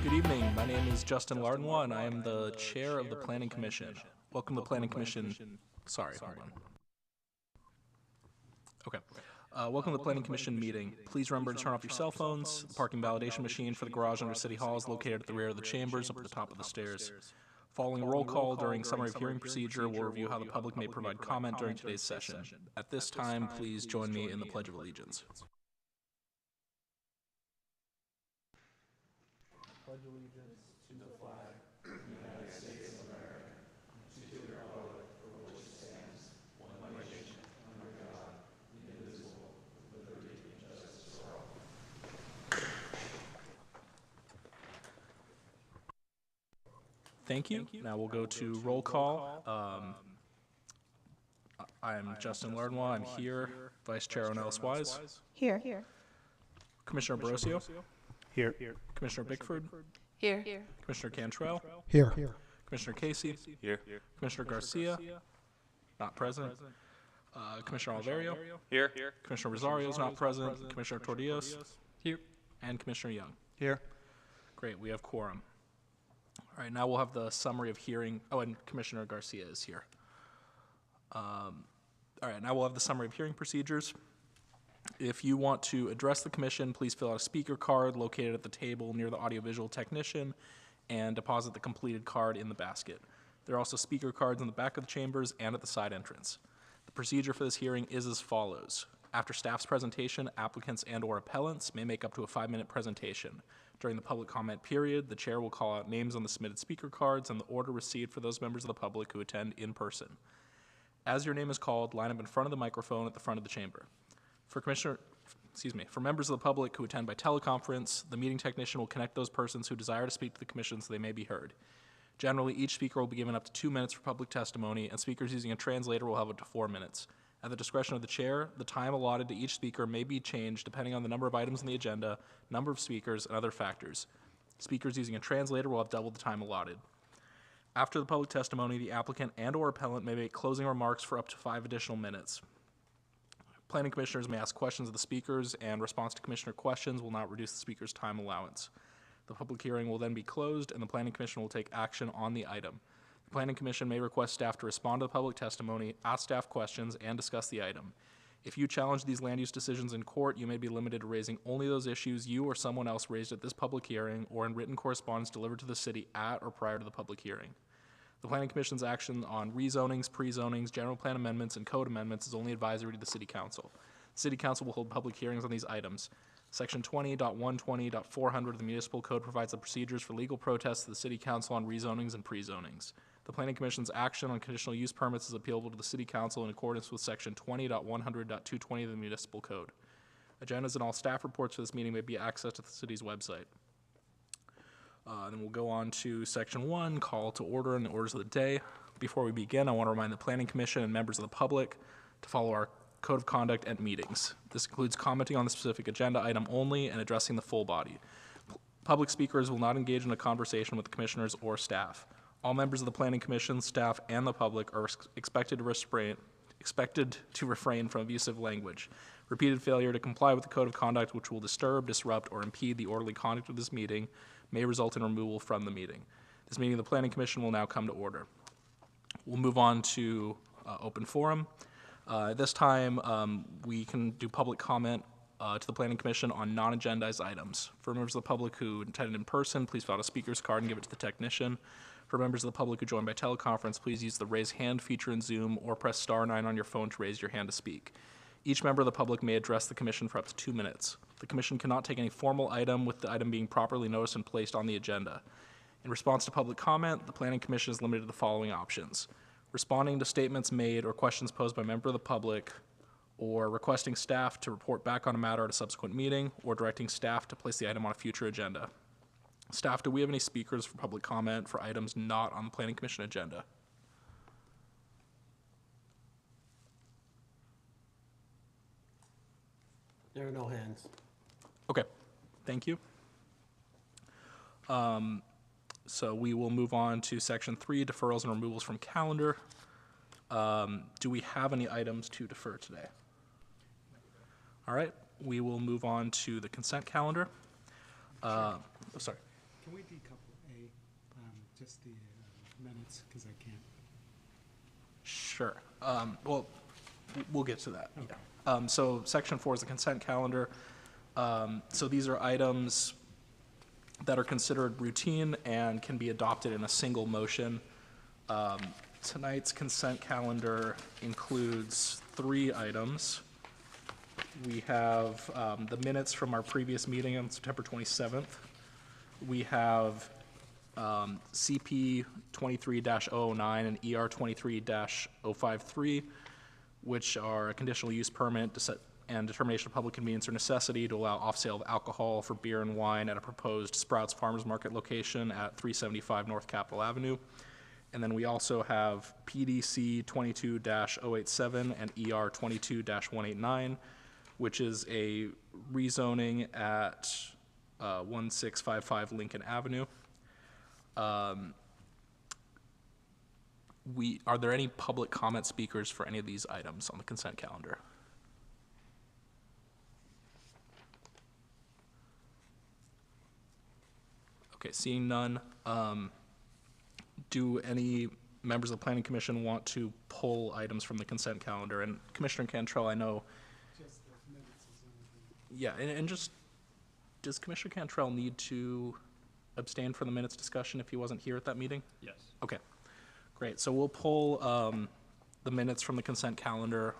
Good evening. My name is Justin Lardenois, and I am the chair of the Planning Commission. Welcome to the Planning Commission. Sorry, hold on. Okay. Welcome to the Planning Commission meeting. Please remember to turn off your cell phones. The parking validation machine for the garage under City Hall is located at the rear of the chambers up at the top of the stairs. Following a roll call during summary of hearing procedure, we'll review how the public may provide comment during today's session. At this time, please join me in the Pledge of Allegiance. Pledge allegiance to the flag of the United States of America, to the republic for which it stands, one nation, under God, indivisible, with liberty and justice for all. Thank you. Now we'll go to roll call. I'm Justin Lardenois. I'm here. Vice Chair Onellis Wise. Here. Commissioner Borosio. Here. Commissioner Bickford. Here. Commissioner Cantrell. Here. Commissioner Casey. Here. Commissioner Garcia. Not present. Commissioner Alvario. Here. Commissioner Rosario is not present. Commissioner Tordios. Here. And Commissioner Young. Here. Great, we have quorum. All right, now we'll have the summary of hearing. Oh, and Commissioner Garcia is here. All right, now we'll have the summary of hearing procedures. If you want to address the commission, please fill out a speaker card located at the table near the audiovisual technician and deposit the completed card in the basket. There are also speaker cards in the back of the chambers and at the side entrance. The procedure for this hearing is as follows. After staff's presentation, applicants and/or appellants may make up to a 5-minute presentation. During the public comment period, the chair will call out names on the submitted speaker cards and the order received for those members of the public who attend in person. As your name is called, line up in front of the microphone at the front of the chamber. For members of the public who attend by teleconference, the meeting technician will connect those persons who desire to speak to the commission so they may be heard. Generally, each speaker will be given up to 2 minutes for public testimony, and speakers using a translator will have up to 4 minutes. At the discretion of the chair, the time allotted to each speaker may be changed depending on the number of items on the agenda, number of speakers, and other factors. Speakers using a translator will have double the time allotted. After the public testimony, the applicant and/or appellant may make closing remarks for up to 5 additional minutes. Planning commissioners may ask questions of the speakers, and response to commissioner questions will not reduce the speaker's time allowance. The public hearing will then be closed, and the planning commission will take action on the item. The planning commission may request staff to respond to the public testimony, ask staff questions, and discuss the item. If you challenge these land use decisions in court, you may be limited to raising only those issues you or someone else raised at this public hearing or in written correspondence delivered to the city at or prior to the public hearing. The Planning Commission's action on rezonings, pre-zonings, general plan amendments, and code amendments is only advisory to the City Council. The City Council will hold public hearings on these items. Section 20.120.400 of the Municipal Code provides the procedures for legal protests to the City Council on rezonings and pre-zonings. The Planning Commission's action on conditional use permits is appealable to the City Council in accordance with Section 20.100.220 of the Municipal Code. Agendas and all staff reports for this meeting may be accessed at the city's website. Then we'll go on to Section 1, call to order and the orders of the day. Before we begin, I want to remind the Planning Commission and members of the public to follow our code of conduct at meetings. This includes commenting on the specific agenda item only and addressing the full body. Public speakers will not engage in a conversation with the commissioners or staff. All members of the Planning Commission, staff, and the public are expected to refrain from abusive language. Repeated failure to comply with the code of conduct, which will disturb, disrupt, or impede the orderly conduct of this meeting, may result in removal from the meeting. This meeting of the Planning Commission will now come to order. We'll move on to open forum. This time, we can do public comment to the Planning Commission on non-agendized items. For members of the public who attended in person, please fill out a speaker's card and give it to the technician. For members of the public who joined by teleconference, please use the raise hand feature in Zoom or press *9 on your phone to raise your hand to speak. Each member of the public may address the commission for up to 2 minutes. The commission cannot take any formal item with the item being properly noticed and placed on the agenda. In response to public comment, the Planning Commission is limited to the following options: responding to statements made or questions posed by a member of the public, or requesting staff to report back on a matter at a subsequent meeting, or directing staff to place the item on a future agenda. Staff, do we have any speakers for public comment for items not on the Planning Commission agenda? There are no hands. Okay, thank you. So we will move on to Section 3, deferrals and removals from calendar. Do we have any items to defer today? All right, we will move on to the consent calendar. Sorry. Can we decouple A, just the minutes, because I can't. Sure. Well, we'll get to that. Okay. Yeah. So section 4 is the consent calendar. So these are items that are considered routine and can be adopted in a single motion. Tonight's consent calendar includes 3 items. We have the minutes from our previous meeting on September 27th. We have CP 23-009 and ER 23-053, which are a conditional use permit and determination of public convenience or necessity to allow off-sale of alcohol for beer and wine at a proposed Sprouts Farmers Market location at 375 North Capitol Avenue. And then we also have PDC 22-087 and ER 22-189, which is a rezoning at 1655 Lincoln Avenue. Are there any public comment speakers for any of these items on the consent calendar? Okay, seeing none, do any members of the Planning Commission want to pull items from the consent calendar? And Commissioner Cantrell, I know. Just the minutes is anything. Yeah, and just, does Commissioner Cantrell need to abstain from the minutes discussion if he wasn't here at that meeting? Yes. Okay, great. So we'll pull the minutes from the consent calendar.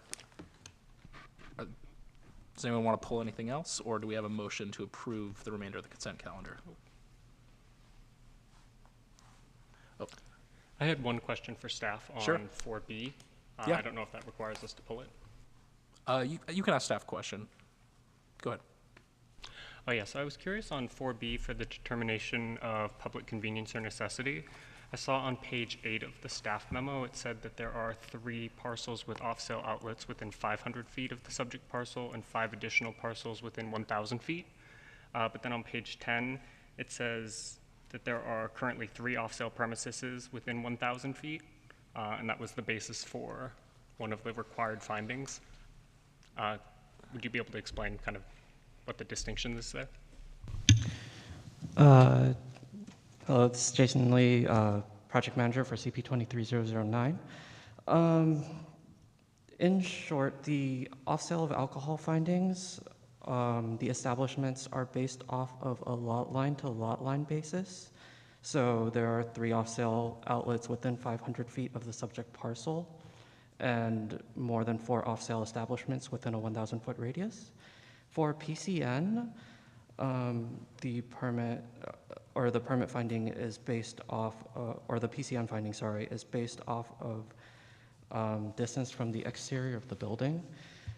Does anyone want to pull anything else, or do we have a motion to approve the remainder of the consent calendar? Oh. I had one question for staff on Sure. 4B. Yeah. I don't know if that requires us to pull it. You can ask staff a question. Go ahead. Oh, yes. I was curious on 4B for the determination of public convenience or necessity. I saw on page 8 of the staff memo, it said that there are 3 parcels with off-sale outlets within 500 feet of the subject parcel and 5 additional parcels within 1,000 feet. But then on page 10, it says that there are currently 3 off-sale premises within 1,000 feet, and that was the basis for one of the required findings. Would you be able to explain kind of what the distinction is there? Hello, this is Jason Lee, project manager for CP 23009. In short, the off-sale of alcohol findings, the establishments are based off of a lot line to lot line basis. So there are 3 off-sale outlets within 500 feet of the subject parcel and more than 4 off-sale establishments within a 1,000 foot radius. For PCN, the permit or the permit finding is based off, or the PCN finding, sorry, is based off of distance from the exterior of the building.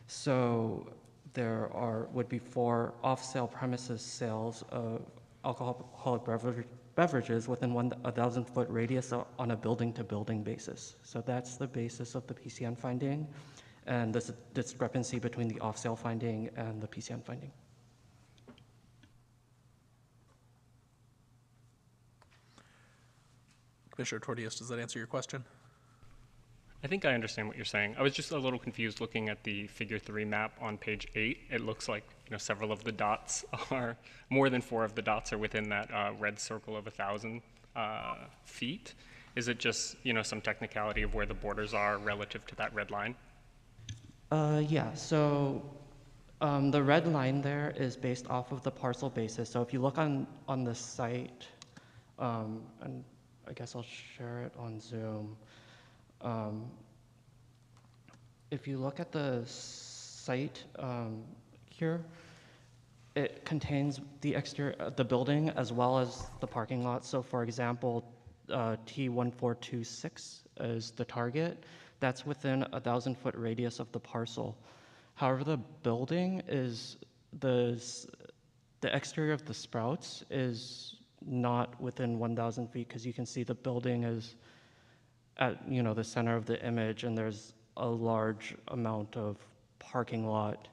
So there would be 4 off-sale premises sales of alcoholic beverages within 1,000 foot radius on a building-to-building basis. So that's the basis of the PCN finding, and this discrepancy between the off-sale finding and the PCN finding. Commissioner Tordias, does that answer your question? I think I understand what you're saying. I was just a little confused looking at the figure 3 map on page 8. It looks like several of the dots are, more than 4 of the dots are within that red circle of 1,000 feet. Is it just some technicality of where the borders are relative to that red line? Yeah, so the red line there is based off of the parcel basis. So if you look on the site, and I guess I'll share it on Zoom. If you look at the site here, it contains the exterior, the building, as well as the parking lot. So for example, T1426 is the target. That's within a 1,000 foot radius of the parcel. However, the building is, the exterior of the Sprouts is not within 1,000 feet, because you can see the building is at the center of the image, and there's a large amount of parking lot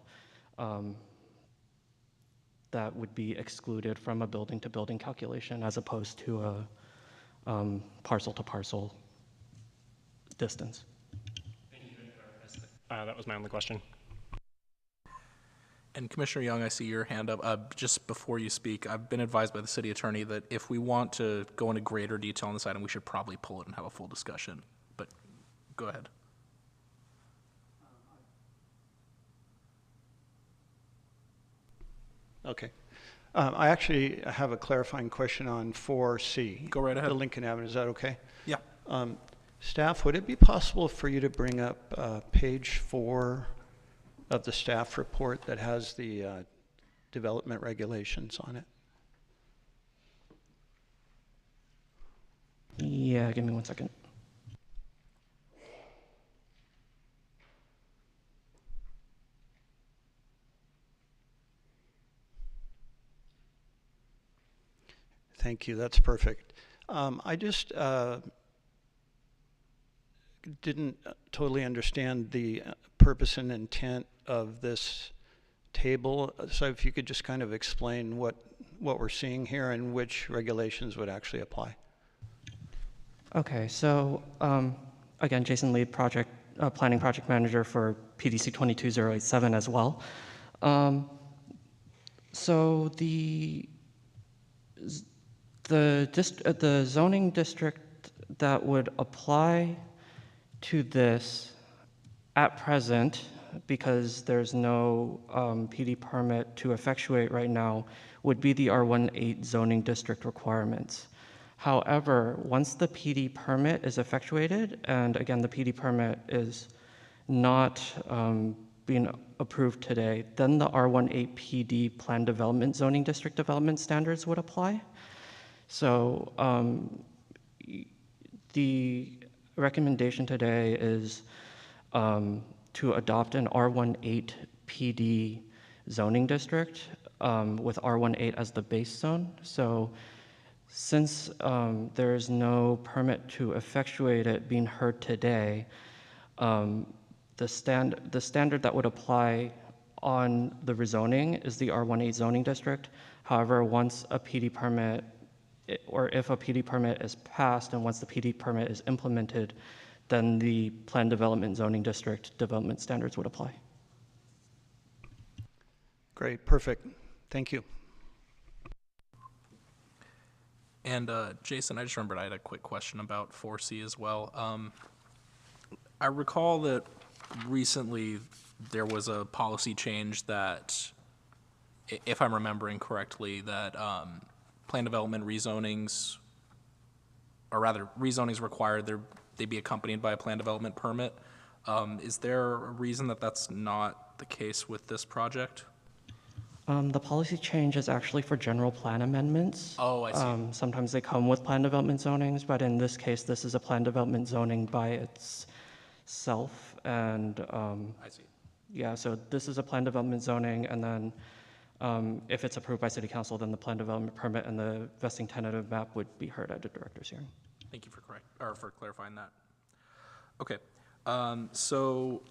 that would be excluded from a building-to-building calculation, as opposed to a parcel-to-parcel distance. That was my only question. And Commissioner Young, I see your hand up. Just before you speak, I've been advised by the city attorney that if we want to go into greater detail on this item, we should probably pull it and have a full discussion. But go ahead. Okay. I actually have a clarifying question on 4C. Go right ahead. The Lincoln Avenue, is that okay? Yeah. Staff, would it be possible for you to bring up page 4 of the staff report that has the development regulations on it? Yeah, give me 1 second. Thank you, that's perfect. I just didn't totally understand the purpose and intent of this table. So if you could just kind of explain what we're seeing here and which regulations would actually apply. Okay, so again, Jason Lee, planning project manager for PDC 22087 as well. So the zoning district that would apply to this at present, because there's no PD permit to effectuate right now, would be the R18 zoning district requirements. However, once the PD permit is effectuated, and again, the PD permit is not being approved today, then the R18 PD plan development zoning district development standards would apply. So the recommendation today is to adopt an R18 PD zoning district with R18 as the base zone. So since there is no permit to effectuate it being heard today, the standard that would apply on the rezoning is the R18 zoning district. However, once a PD permit, or if a PD permit is passed and once the PD permit is implemented, then the plan development zoning district development standards would apply. Great, perfect. Thank you. And Jason, I just remembered I had a quick question about 4C as well. I recall that recently there was a policy change that, if I'm remembering correctly, that plan development rezonings, or rather rezonings required they be accompanied by a plan development permit. Is there a reason that that's not the case with this project? The policy change is actually for general plan amendments. Oh, I see. Sometimes they come with plan development zonings, but in this case, this is a plan development zoning by itself. And I see. yeah, so this is a plan development zoning, and then if it's approved by City Council, then the plan development permit and the vesting tentative map would be heard at a director's hearing. Thank you for clarifying that. Okay, so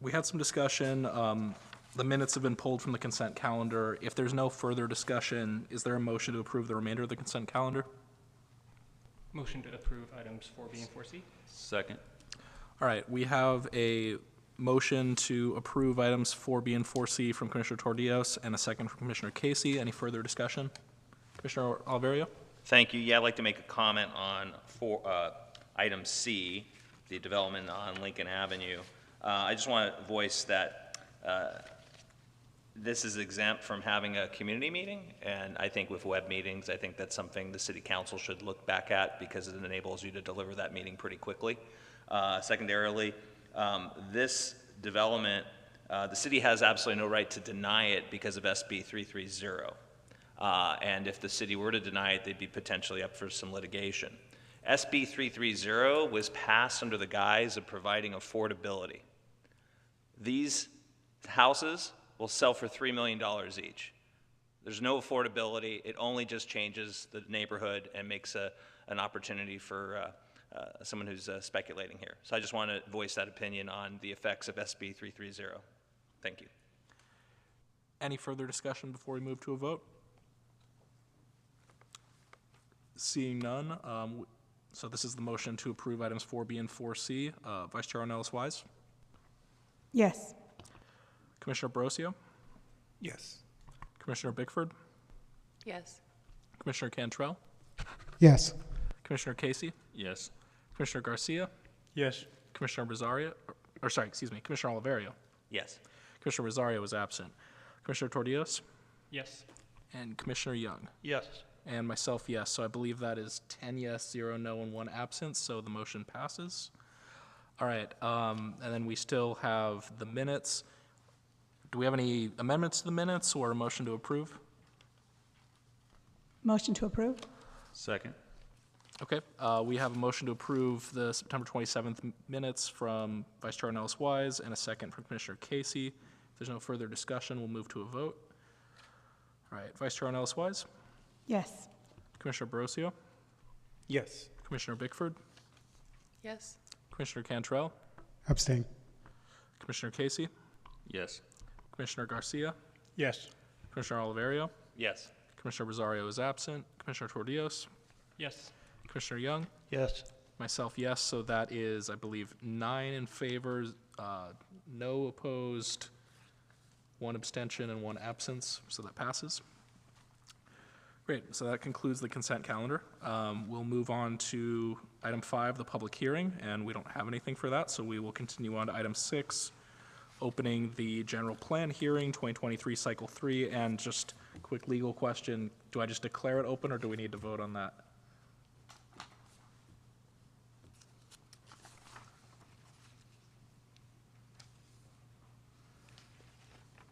we had some discussion. The minutes have been pulled from the consent calendar. If there's no further discussion, is there a motion to approve the remainder of the consent calendar? Motion to approve items 4B and 4C. Second. All right, we have a motion to approve items 4B and 4C from Commissioner Tordios and a second from Commissioner Casey. Any further discussion? Commissioner Alverio? Thank you. Yeah, I'd like to make a comment on item C, the development on Lincoln Avenue. I just want to voice that this is exempt from having a community meeting, and I think with web meetings, I think that's something the City Council should look back at because it enables you to deliver that meeting pretty quickly. Secondarily, this development, the city has absolutely no right to deny it because of SB 330. And if the city were to deny it, they'd be potentially up for some litigation. SB 330 was passed under the guise of providing affordability. These houses will sell for $3 million each. There's no affordability. It only just changes the neighborhood and makes an opportunity for someone who's speculating here. So I just want to voice that opinion on the effects of SB 330. Thank you. Any further discussion before we move to a vote? Seeing none, so this is the motion to approve items 4B and 4C. Vice Chair Ornelas-Wise? Yes. Commissioner Brosio, Yes. Commissioner Bickford, Yes. Commissioner Cantrell, Yes. Commissioner Casey, Yes. Commissioner Garcia, Yes. Commissioner Rosario, Commissioner Oliverio. Yes. Commissioner Rosario was absent. Commissioner Tordios Yes. and Commissioner Young. Yes. And myself, yes. So I believe that is 10 yes, 0 no, and 1 absent, so the motion passes. All right, and then we still have the minutes. Do we have any amendments to the minutes or a motion to approve? Motion to approve? Second. Okay, we have a motion to approve the September 27th minutes from Vice Chair Nellis Wise and a second from Commissioner Casey. If there's no further discussion, we'll move to a vote. All right, Vice Chair Nellis Wise, Yes. Commissioner Brosio, Yes. Commissioner Bickford, Yes. Commissioner Cantrell, Abstain. Commissioner Casey, Yes. Commissioner Garcia, Yes. Commissioner Oliverio, Yes. Commissioner Rosario is absent, Commissioner Tordios, Yes. Commissioner Young, Yes. myself, yes, so that is, I believe, 9 in favor, no opposed, 1 abstention, and 1 absence, so that passes. Great, so that concludes the consent calendar. We'll move on to item 5, the public hearing, and we don't have anything for that, so we will continue on to item 6, opening the general plan hearing, 2023 cycle 3, and just quick legal question, do I just declare it open, or do we need to vote on that?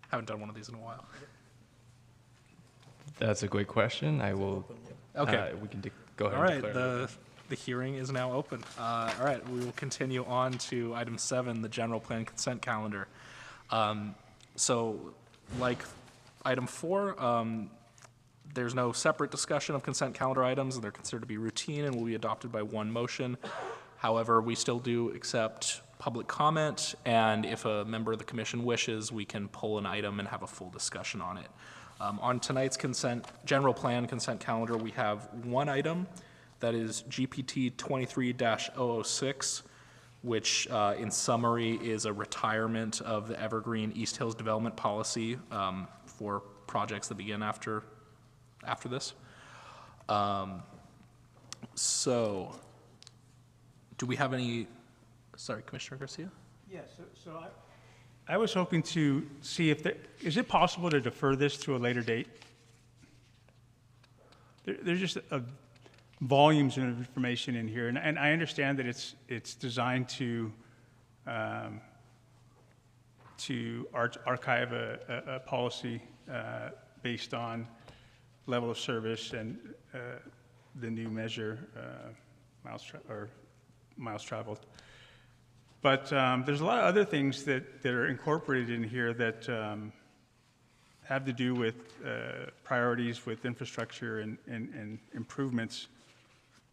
Haven't done one of these in a while. That's a great question. I will. Okay. We can go ahead All and right, declare it. the hearing is now open. All right, we will continue on to item 7, the general plan consent calendar. So, like item 4, there's no separate discussion of consent calendar items, and they're considered to be routine and will be adopted by one motion. However, we still do accept public comment, and if a member of the commission wishes, we can pull an item and have a full discussion on it. On tonight's general plan consent calendar, we have one item that is GPT 23-006, which in summary is a retirement of the Evergreen East Hills Development Policy for projects that begin after this. So, do we have any, sorry, Commissioner Garcia? Yes, so I was hoping to see if is it possible to defer this to a later date? There's just volumes of information in here, and I understand that it's designed to archive a policy based on level of service and the new measure, miles traveled. But there's a lot of other things that are incorporated in here that have to do with priorities with infrastructure and improvements.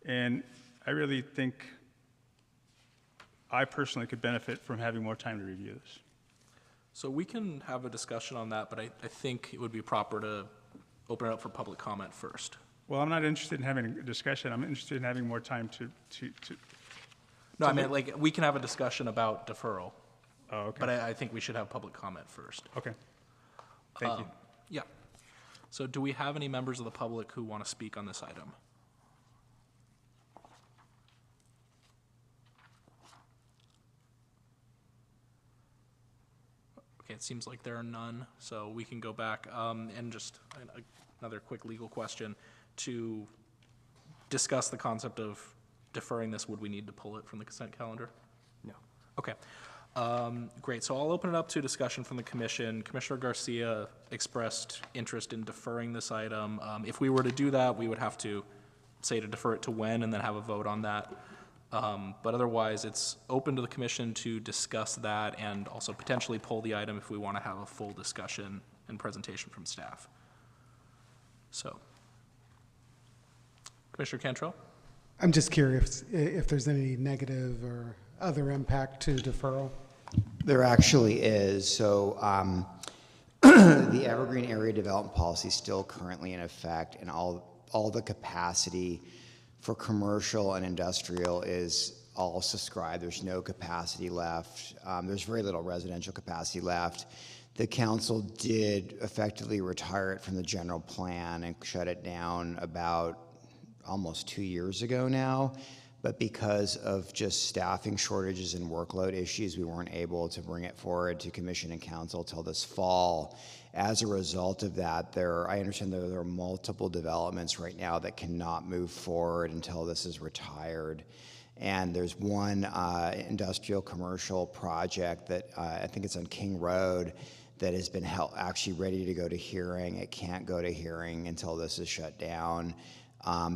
And I really think I personally could benefit from having more time to review this. So we can have a discussion on that, but I think it would be proper to open it up for public comment first. Well, I'm not interested in having a discussion. I'm interested in having more time to No, I mean, like, we can have a discussion about deferral, oh, okay. but I think we should have public comment first. Okay. Thank you. Yeah. So do we have any members of the public who want to speak on this item? Okay, it seems like there are none, so we can go back. And just another quick legal question. To discuss the concept of deferring this, would we need to pull it from the consent calendar? No. Okay. Great, so I'll open it up to discussion from the commission. Commissioner Garcia expressed interest in deferring this item. If we were to do that, we would have to say to defer it to when and then have a vote on that. But otherwise, it's open to the commission to discuss that and also potentially pull the item if we want to have a full discussion and presentation from staff. So, Commissioner Cantrell? I'm just curious if there's any negative or other impact to deferral. There actually is. So the Evergreen Area Development Policy is still currently in effect, and all the capacity for commercial and industrial is all subscribed. There's no capacity left. There's very little residential capacity left. The council did effectively retire it from the general plan and shut it down about almost 2 years ago now. But because of just staffing shortages and workload issues, we weren't able to bring it forward to commission and council till this fall. As a result of that, I understand there are multiple developments right now that cannot move forward until this is retired. And there's one industrial commercial project that I think it's on King Road that has been actually ready to go to hearing. It can't go to hearing until this is shut down.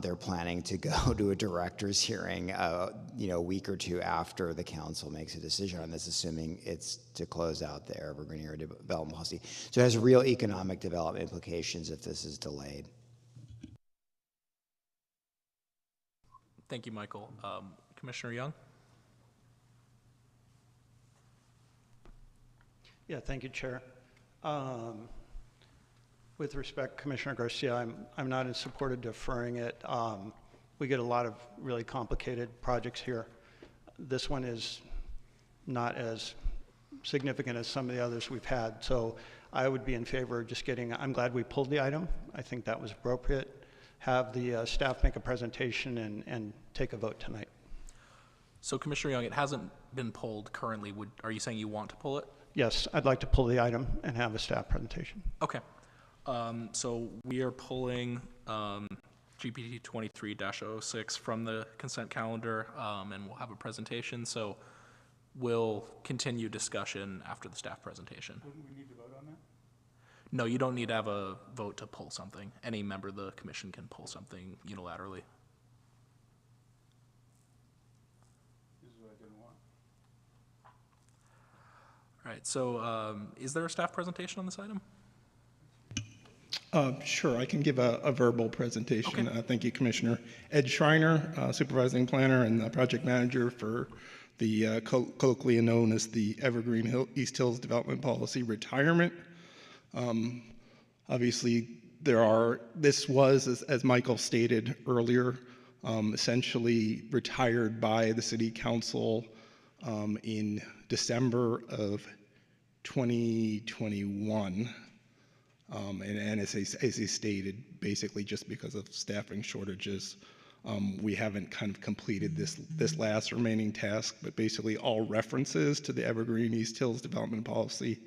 They're planning to go to a director's hearing, a week or two after the council makes a decision on this, assuming it's to close out the Evergreen Area Development Policy. So it has real economic development implications if this is delayed. Thank you, Michael. Commissioner Young? Yeah, thank you, Chair. With respect, Commissioner Garcia, I'm not in support of deferring it. We get a lot of really complicated projects here. This one is not as significant as some of the others we've had. So I would be in favor of just I'm glad we pulled the item. I think that was appropriate. Have the staff make a presentation and take a vote tonight. So Commissioner Young, it hasn't been pulled currently. Are you saying you want to pull it? Yes, I'd like to pull the item and have a staff presentation. Okay. So we are pulling GPT 23-06 from the consent calendar, and we'll have a presentation. So we'll continue discussion after the staff presentation. Wouldn't we need to vote on that? No, you don't need to have a vote to pull something. Any member of the commission can pull something unilaterally. This is what I didn't want. All right, so is there a staff presentation on this item? Sure, I can give a verbal presentation. Okay. Thank you, Commissioner. Ed Schreiner, Supervising Planner and Project Manager for the colloquially known as the Evergreen East Hills Development Policy Retirement. Obviously, this was, as Michael stated earlier, essentially retired by the City Council in December of 2021. And as he stated, basically just because of staffing shortages, we haven't kind of completed this last remaining task, but basically all references to the Evergreen East Hills Development Policy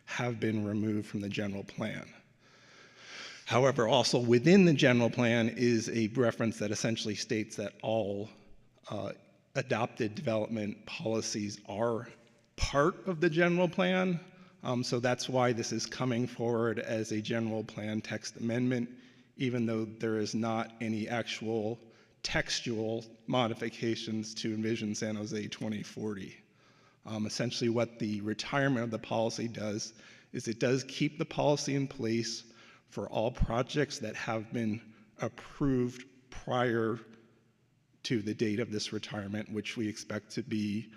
have been removed from the general plan. However, also within the general plan is a reference that essentially states that all adopted development policies are part of the general plan. So that's why this is coming forward as a general plan text amendment, even though there is not any actual textual modifications to Envision San Jose 2040. Essentially what the retirement of the policy does is it does keep the policy in place for all projects that have been approved prior to the date of this retirement, which we expect to be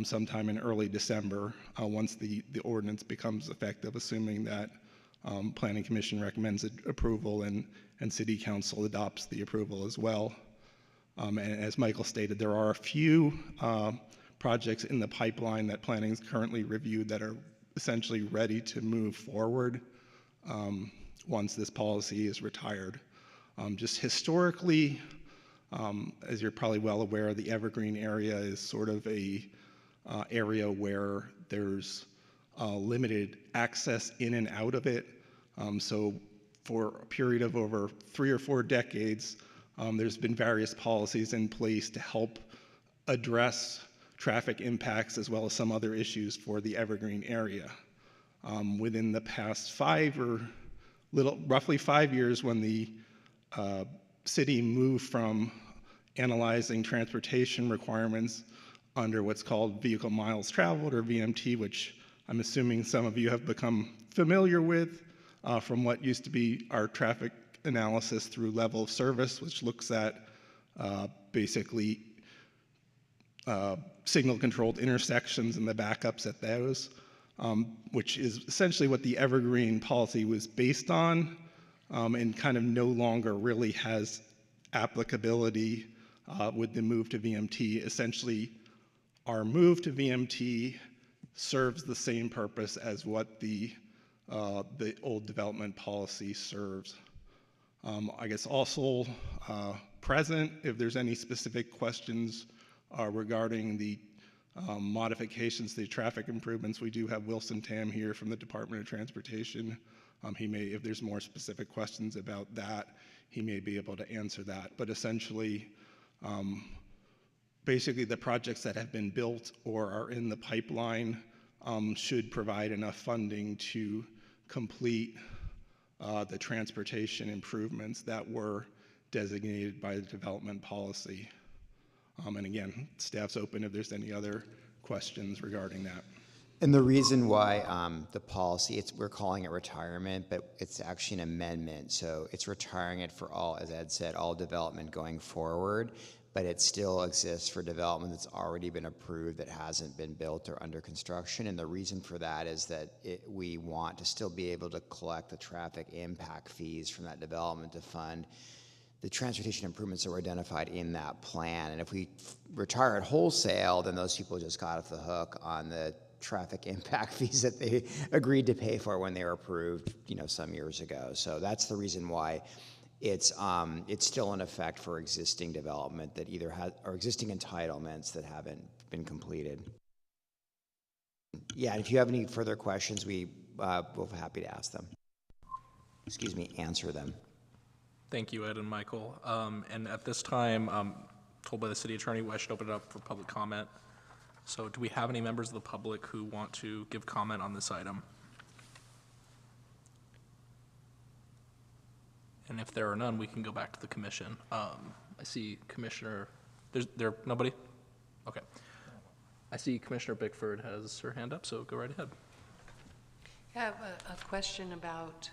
sometime in early December, once the ordinance becomes effective, assuming that Planning Commission recommends approval and City Council adopts the approval as well. And as Michael stated, there are a few projects in the pipeline that planning is currently reviewed that are essentially ready to move forward once this policy is retired. Just historically, as you're probably well aware, the Evergreen area is sort of a area where there's limited access in and out of it. So for a period of over 3 or 4 decades, there's been various policies in place to help address traffic impacts as well as some other issues for the Evergreen area. Within the past roughly 5 years, when the city moved from analyzing transportation requirements under what's called vehicle miles traveled, or VMT, which I'm assuming some of you have become familiar with from what used to be our traffic analysis through level of service, which looks at basically signal-controlled intersections and the backups at those, which is essentially what the Evergreen policy was based on, and kind of no longer really has applicability with the move to VMT. Essentially, our move to VMT serves the same purpose as what the old development policy serves. I guess also present, if there's any specific questions regarding the modifications, the traffic improvements, we do have Wilson Tam here from the Department of Transportation. He may, if there's more specific questions about that, he may be able to answer that. But essentially, basically the projects that have been built or are in the pipeline should provide enough funding to complete the transportation improvements that were designated by the development policy. And again, staff's open if there's any other questions regarding that. And the reason why the policy, we're calling it retirement, but it's actually an amendment. So it's retiring it for all, as Ed said, all development going forward, but it still exists for development that's already been approved that hasn't been built or under construction. And the reason for that is that we want to still be able to collect the traffic impact fees from that development to fund the transportation improvements that were identified in that plan. And if we retire it wholesale, then those people just got off the hook on the traffic impact fees that they agreed to pay for when they were approved, some years ago. So that's the reason why it's still in effect for existing development that either has, or existing entitlements that haven't been completed. Yeah, and if you have any further questions, we'll be happy to ask them. Answer them. Thank you, Ed and Michael. And at this time, told by the city attorney, I should open it up for public comment. So do we have any members of the public who want to give comment on this item? And if there are none, we can go back to the commission. I see Commissioner, there nobody? Okay. I see Commissioner Bickford has her hand up, so go right ahead. I have a question about,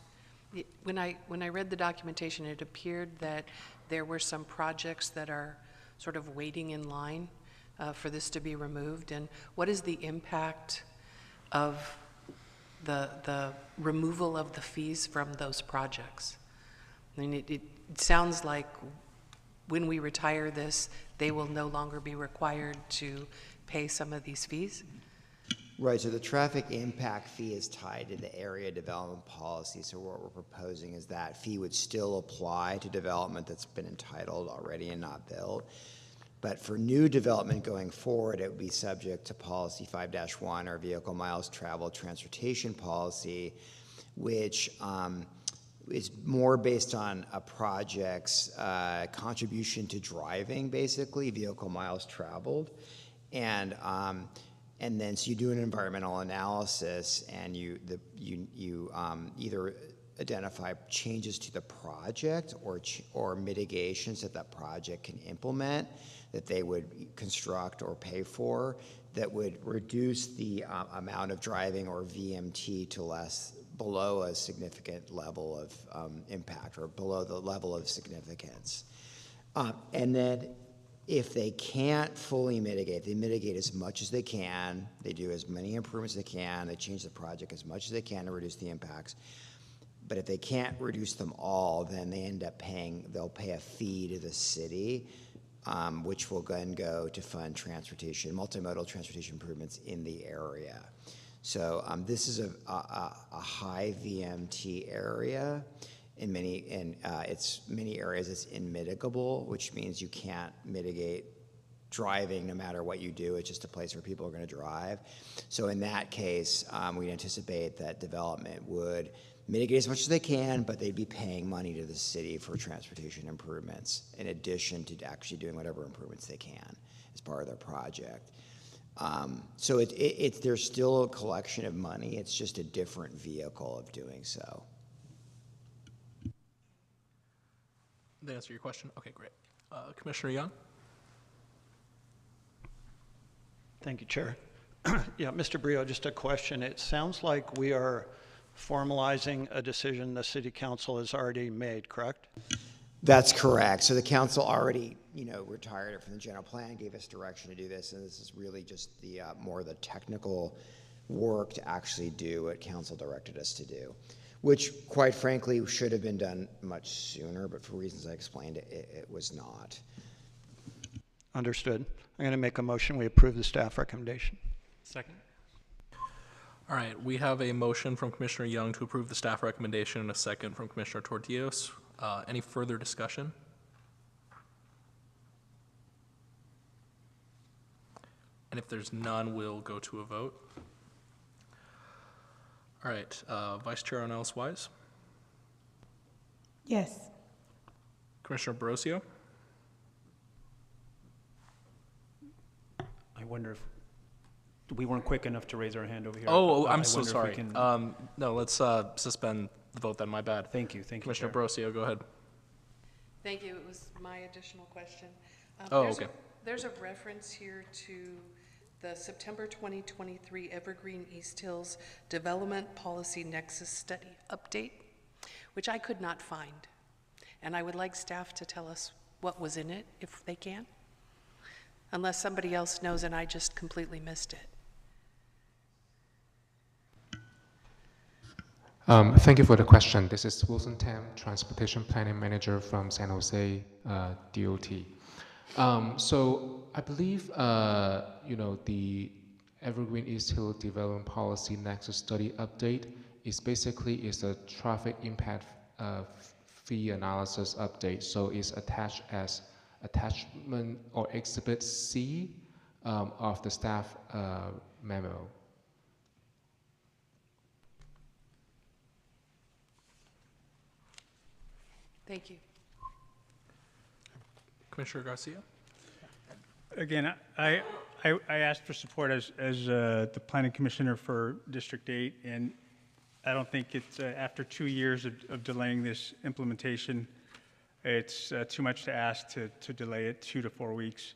when I read the documentation, it appeared that there were some projects that are sort of waiting in line for this to be removed. And what is the impact of the removal of the fees from those projects? I mean, it sounds like when we retire this, they will no longer be required to pay some of these fees? Right, so the traffic impact fee is tied to the area development policy. So what we're proposing is that fee would still apply to development that's been entitled already and not built. But for new development going forward, it would be subject to policy 5-1, or vehicle miles traveled transportation policy, which is more based on a project's contribution to driving, basically, vehicle miles traveled. And then so you do an environmental analysis, and you either identify changes to the project or mitigations that that project can implement that they would construct or pay for that would reduce the amount of driving or VMT to below a significant level of impact, or below the level of significance. And then if they can't fully mitigate, they mitigate as much as they can, they do as many improvements as they can, they change the project as much as they can to reduce the impacts. But if they can't reduce them all, then they end up they'll pay a fee to the city, which will then go to fund transportation, multimodal transportation improvements in the area. So this is a high VMT area. In many areas it's unmitigable, which means you can't mitigate driving no matter what you do. It's just a place where people are going to drive. So in that case, we anticipate that development would mitigate as much as they can, but they'd be paying money to the city for transportation improvements in addition to actually doing whatever improvements they can as part of their project. So there's still a collection of money. It's just a different vehicle of doing so. Did that answer your question? Okay, great. Commissioner Young? Thank you, Chair. Yeah, Mr. Brio, just a question. It sounds like we are formalizing a decision the City Council has already made, correct? That's correct. So the council already, retired it from the general plan, gave us direction to do this, and this is really just the more the technical work to actually do what council directed us to do, which, quite frankly, should have been done much sooner, but for reasons I explained, it was not. Understood. I'm going to make a motion, we approve the staff recommendation. Second. All right, we have a motion from Commissioner Young to approve the staff recommendation and a second from Commissioner Tortillos. Any further discussion? And if there's none, we'll go to a vote. All right, Vice Chair Ornelas Wise, Yes. Commissioner Borosio, I wonder if we weren't quick enough to raise our hand over here. Oh, I I'm so wonder if we sorry. can- No, let's suspend the vote then, my bad. Thank you, Commissioner Chair. Borosio, go ahead. Thank you. It was my additional question. Oh, there's okay. There's a reference here to the September 2023 Evergreen East Hills Development Policy Nexus Study Update, which I could not find. And I would like staff to tell us what was in it, if they can. Unless somebody else knows and I just completely missed it. Thank you for the question. This is Wilson Tam, Transportation Planning Manager from San Jose DOT. So I believe, the Evergreen East Hill Development Policy Nexus Study Update is basically a traffic impact fee analysis update. So it's attached as attachment or Exhibit C of the staff memo. Thank you. Commissioner Garcia? Again, I asked for support as the planning commissioner for District 8, and I don't think it's, after 2 years of delaying this implementation, it's too much to ask to delay it 2 to 4 weeks.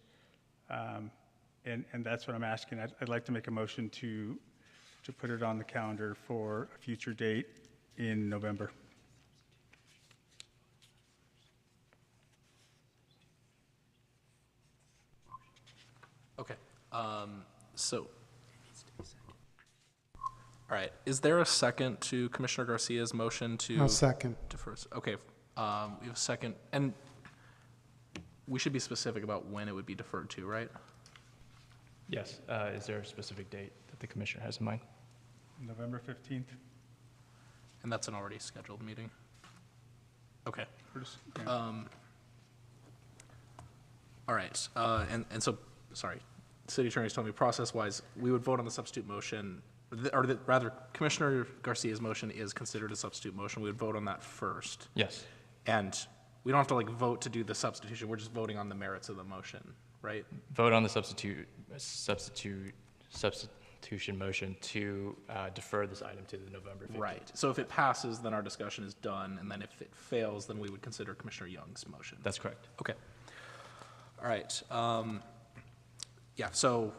And that's what I'm asking. I'd like to make a motion to put it on the calendar for a future date in November. Okay, so. All right, is there a second to Commissioner Garcia's motion to? I'll second. Defer, okay, we have a second, and we should be specific about when it would be deferred to, right? Yes. Is there a specific date that the commissioner has in mind? November 15th. And that's an already scheduled meeting? Okay. Yeah. All right, and so, sorry, city attorney's told me process-wise, we would vote on the substitute motion, rather, Commissioner Garcia's motion is considered a substitute motion. We would vote on that first. Yes. And we don't have to vote to do the substitution. We're just voting on the merits of the motion, right? Vote on the substitution motion to defer this item to the November 15th. Right. So if it passes, then our discussion is done, and then if it fails, then we would consider Commissioner Young's motion. That's correct. Okay. All right. Yeah, so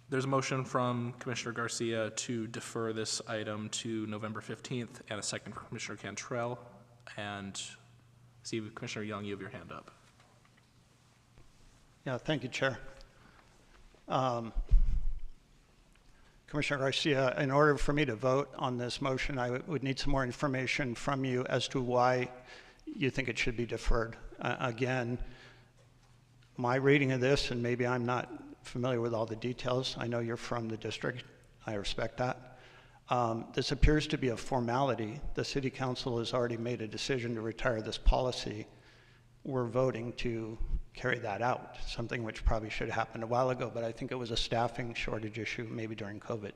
there's a motion from Commissioner Garcia to defer this item to November 15th, and a second from Commissioner Cantrell. And see, Commissioner Young, you have your hand up. Yeah, thank you, Chair. Commissioner Garcia, in order for me to vote on this motion, I would need some more information from you as to why you think it should be deferred. Again, my reading of this, and maybe I'm not familiar with all the details. I know you're from the district. I respect that. This appears to be a formality. The City Council has already made a decision to retire this policy. We're voting to carry that out, something which probably should have happened a while ago, but I think it was a staffing shortage issue, maybe during COVID.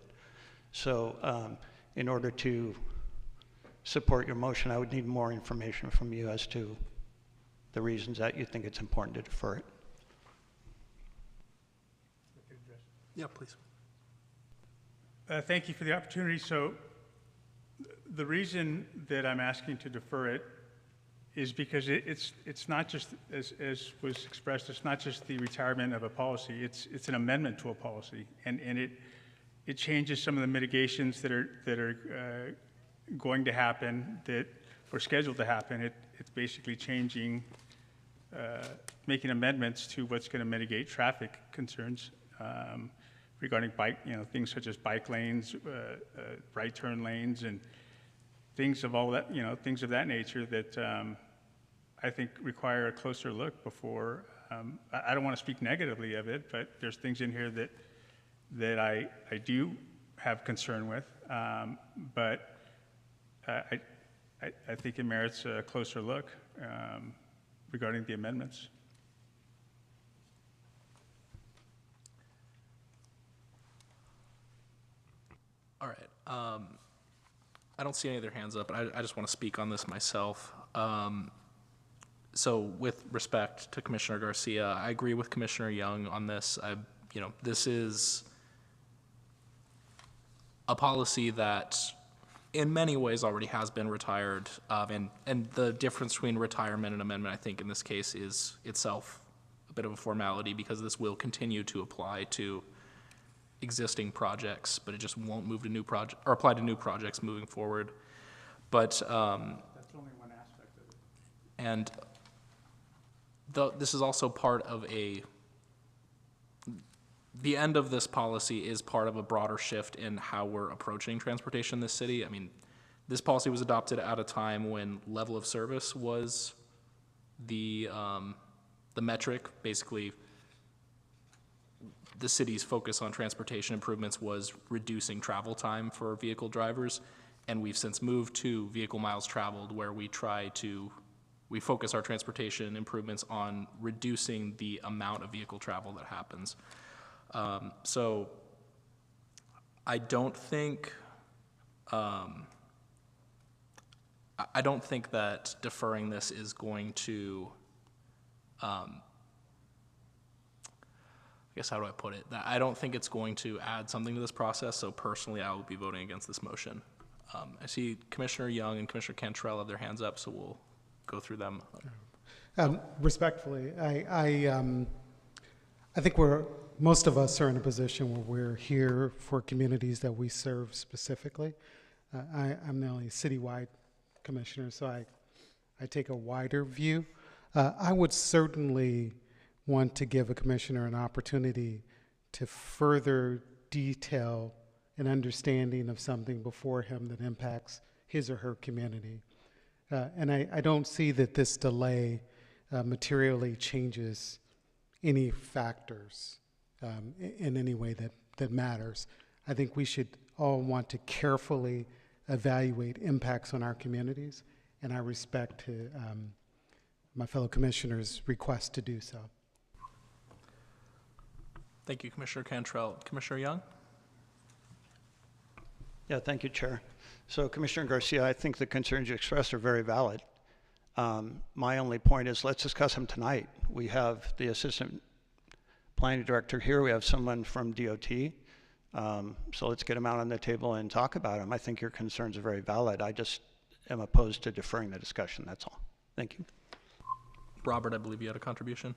So in order to support your motion, I would need more information from you as to the reasons that you think it's important to defer it. Yeah, please. Thank you for the opportunity. So the reason that I'm asking to defer it is because it's not just, as was expressed, it's not just the retirement of a policy, it's an amendment to a policy. And it changes some of the mitigations that are going to happen, that were scheduled to happen. It's basically changing, making amendments to what's going to mitigate traffic concerns. Regarding things such as bike lanes, right turn lanes, and things of all that, things of that nature that I think require a closer look before I don't want to speak negatively of it, but there's things in here that I do have concern with, but I think it merits a closer look regarding the amendments. All right. I don't see any other hands up, but I just want to speak on this myself. So with respect to Commissioner Garcia, I agree with Commissioner Young on this. This is a policy that in many ways already has been retired. And the difference between retirement and amendment, I think in this case is itself a bit of a formality because this will continue to apply to existing projects, but it just won't move to new project or apply to new projects moving forward. But That's only one aspect of it. and this is also part of the end of this policy is part of a broader shift in how we're approaching transportation in this city. I mean, this policy was adopted at a time when level of service was the metric. Basically, the city's focus on transportation improvements was reducing travel time for vehicle drivers, and we've since moved to vehicle miles traveled, where we focus our transportation improvements on reducing the amount of vehicle travel that happens. So I don't think that deferring this is going to, I guess how do I put it? I don't think it's going to add something to this process, so personally I will be voting against this motion. I see Commissioner Young and Commissioner Cantrell have their hands up, so we'll go through them. Respectfully, I think most of us are in a position where we're here for communities that we serve specifically. I'm the only citywide commissioner, so I take a wider view. I would certainly want to give a commissioner an opportunity to further detail an understanding of something before him that impacts his or her community. And I don't see that this delay materially changes any factors in any way that matters. I think we should all want to carefully evaluate impacts on our communities, and I respect my fellow commissioners' request to do so. Thank you, Commissioner Cantrell. Commissioner Young? Yeah, thank you, Chair. So, Commissioner Garcia, I think the concerns you expressed are very valid. My only point is let's discuss them tonight. We have the Assistant Planning Director here. We have someone from DOT. So let's get them out on the table and talk about them. I think your concerns are very valid. I just am opposed to deferring the discussion, that's all. Thank you. Robert, I believe you had a contribution.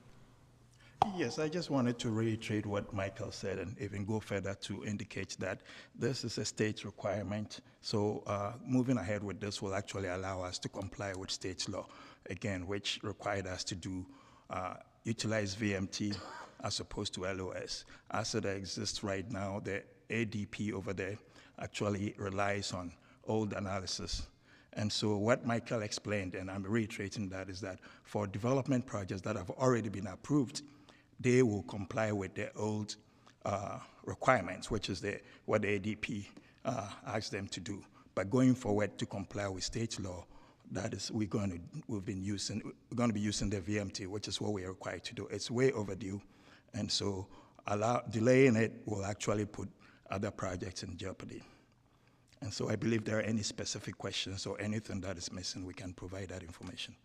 Yes, I just wanted to reiterate what Michael said and even go further to indicate that this is a state requirement. So moving ahead with this will actually allow us to comply with state law, again, which required us to do utilize VMT as opposed to LOS. As it exists right now, the ADP over there actually relies on old analysis. And so what Michael explained, and I'm reiterating that, is that for development projects that have already been approved, they will comply with the old requirements, which is what the ADP asks them to do. But going forward to comply with state law, that is, we're going to be using the VMT, which is what we are required to do. It's way overdue, and so delaying it will actually put other projects in jeopardy. And so I believe there are any specific questions or anything that is missing, we can provide that information.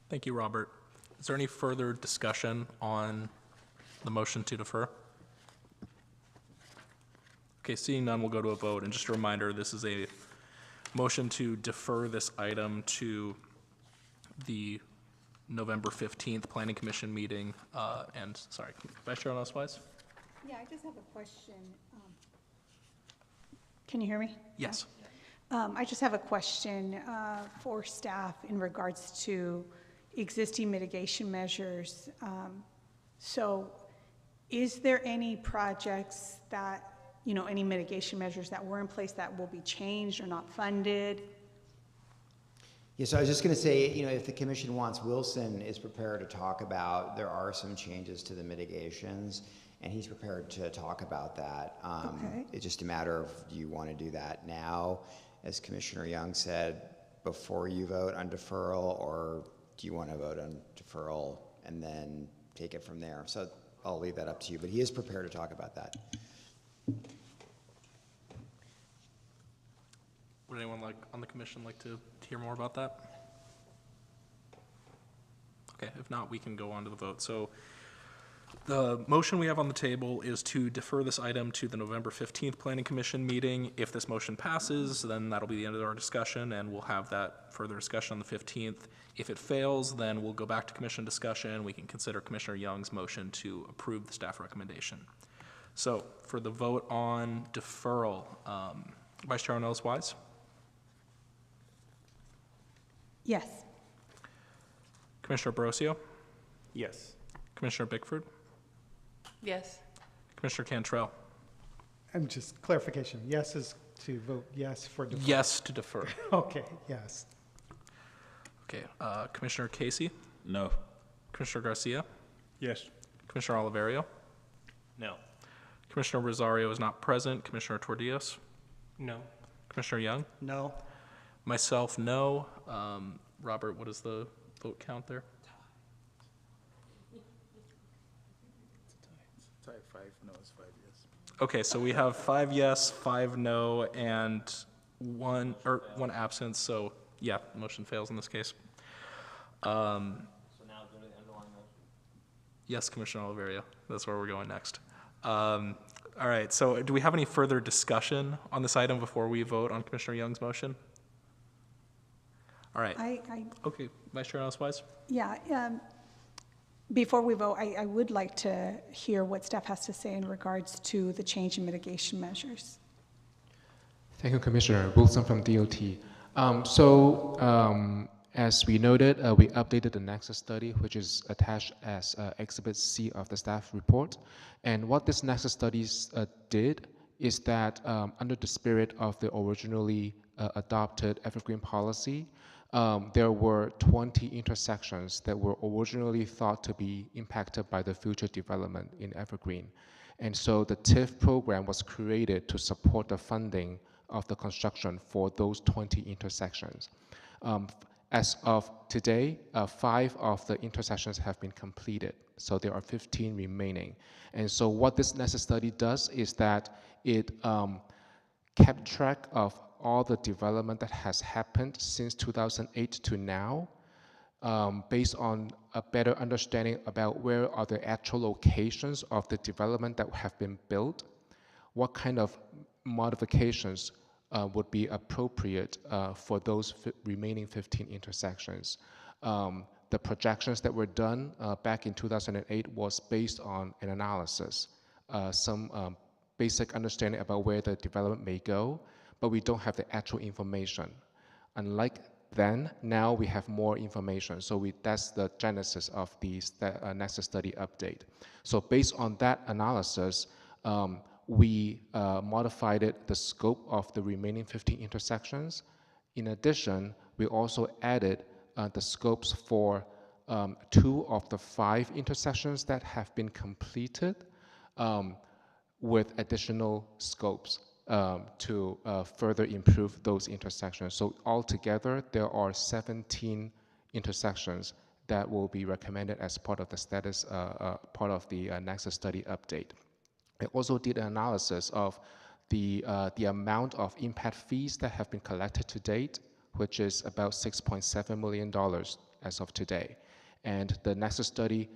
Thank you, Robert. Is there any further discussion on the motion to defer? Okay, seeing none, we'll go to a vote. And just a reminder, this is a motion to defer this item to the November 15th Planning Commission meeting. And sorry, Vice Chair Osweiss? Yeah, I just have a question. Can you hear me? Yes. I just have a question for staff in regards to existing mitigation measures. So is there any projects that, any mitigation measures that were in place that will be changed or not funded? Yeah, so I was just going to say, you know, if the commission wants, Wilson is prepared to talk about, there are some changes to the mitigations, and he's prepared to talk about that. Okay. It's just a matter of, do you want to do that now, as Commissioner Young said, before you vote on deferral, or do you want to vote on deferral and then take it from there? So I'll leave that up to you, but he is prepared to talk about that. Would anyone on the commission like to hear more about that? Okay, if not, we can go on to the vote. So the motion we have on the table is to defer this item to the November 15th Planning Commission meeting. If this motion passes, then that'll be the end of our discussion, and we'll have that further discussion on the 15th. If it fails, then we'll go back to commission discussion. We can consider Commissioner Young's motion to approve the staff recommendation. So for the vote on deferral, Vice Chair Ornelas-Wise? Yes. Commissioner Borosio? Yes. Commissioner Bickford? Yes. Commissioner Cantrell? And just clarification, yes is to vote yes for deferral? Yes to defer. Okay, yes. Okay, Commissioner Casey? No. Commissioner Garcia? Yes. Commissioner Oliverio? No. Commissioner Rosario is not present. Commissioner Tordios? No. Commissioner Young? No. Myself, no. Robert, what is the vote count there? Tie 5 no's, 5 yes. Okay, so we have 5 yes, 5 no, and one absence. So yeah, motion fails in this case. So now go to the underlying motion? Yes, Commissioner Oliverio. That's where we're going next. All right, so do we have any further discussion on this item before we vote on Commissioner Young's motion? All right. Okay, Vice Chair Ornelas-Wise? Yeah, before we vote, I would like to hear what staff has to say in regards to the change in mitigation measures. Thank you, Commissioner. Wilson from DOT. As we noted, we updated the Nexus study, which is attached as Exhibit C of the staff report. And what this Nexus studies did is that under the spirit of the originally adopted Evergreen policy, there were 20 intersections that were originally thought to be impacted by the future development in Evergreen. And so the TIF program was created to support the funding of the construction for those 20 intersections. As of today, 5 of the intersections have been completed, so there are 15 remaining. And so what this Nexus study does is that it kept track of all the development that has happened since 2008 to now, based on a better understanding about where are the actual locations of the development that have been built, what kind of modifications would be appropriate for those remaining 15 intersections. The projections that were done back in 2008 was based on an analysis, some basic understanding about where the development may go, but we don't have the actual information. Unlike then, now we have more information. So that's the genesis of the Nexus study update. So based on that analysis, we modified the scope of the remaining 15 intersections. In addition, we also added the scopes for 2 of the 5 intersections that have been completed with additional scopes to further improve those intersections. So altogether, there are 17 intersections that will be recommended as part of the status, part of the Nexus study update. I also did an analysis of the amount of impact fees that have been collected to date, which is about $6.7 million as of today. And the Nexus study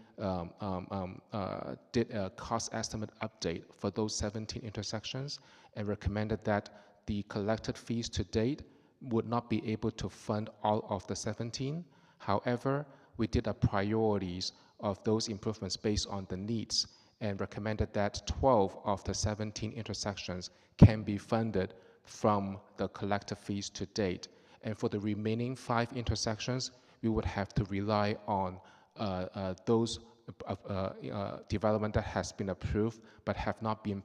did a cost estimate update for those 17 intersections and recommended that the collected fees to date would not be able to fund all of the 17. However, we did a priorities of those improvements based on the needs and recommended that 12 of the 17 intersections can be funded from the collective fees to date. And for the remaining 5 intersections, we would have to rely on those development that has been approved but have not been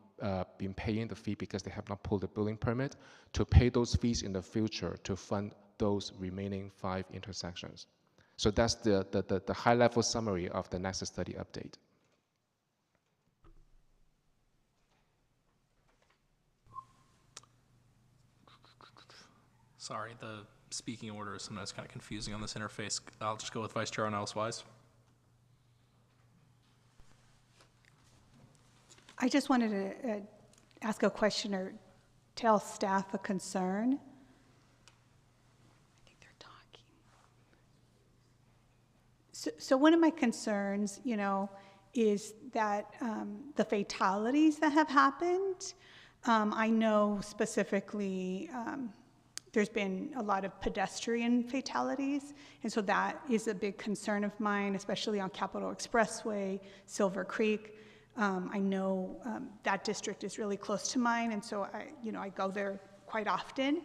paying the fee because they have not pulled the building permit, to pay those fees in the future to fund those remaining 5 intersections. So that's the high-level summary of the Nexus study update. Sorry, the speaking order is sometimes kind of confusing on this interface. I'll just go with Vice Chair Ornelas-Wise. I just wanted to ask a question or tell staff a concern. I think they're talking. So one of my concerns, you know, is that the fatalities that have happened, I know specifically there's been a lot of pedestrian fatalities, and so that is a big concern of mine, especially on Capitol Expressway, Silver Creek. I know that district is really close to mine, and so I go there quite often,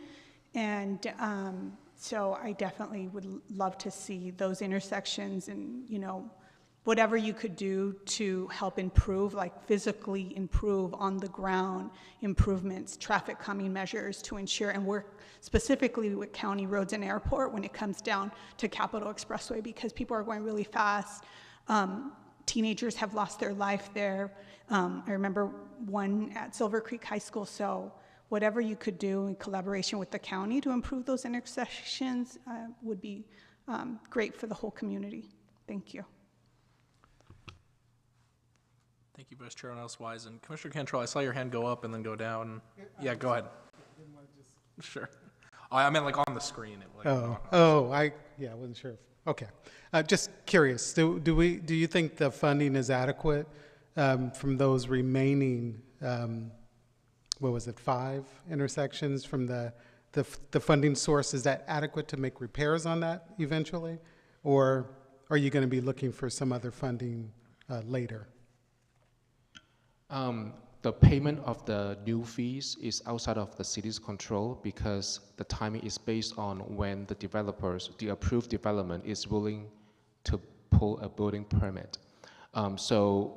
and so I definitely would love to see those intersections and, you know, whatever you could do to help improve, like physically improve on the ground improvements, traffic calming measures to ensure, and work specifically with county roads and airport when it comes down to Capitol Expressway, because people are going really fast. Teenagers have lost their life there. I remember one at Silver Creek High School. So whatever you could do in collaboration with the county to improve those intersections would be great for the whole community. Thank you. Thank you, Vice Chair Ornelas-Wise. And Commissioner Cantrell, I saw your hand go up and then go down. Yeah, go ahead. Sure. Oh, I meant like on the screen. I wasn't sure. Okay. Just curious, do you think the funding is adequate from those remaining, 5 intersections from the funding source? Is that adequate to make repairs on that eventually? Or are you going to be looking for some other funding later? The payment of the new fees is outside of the city's control because the timing is based on when the developers, the approved development, is willing to pull a building permit. So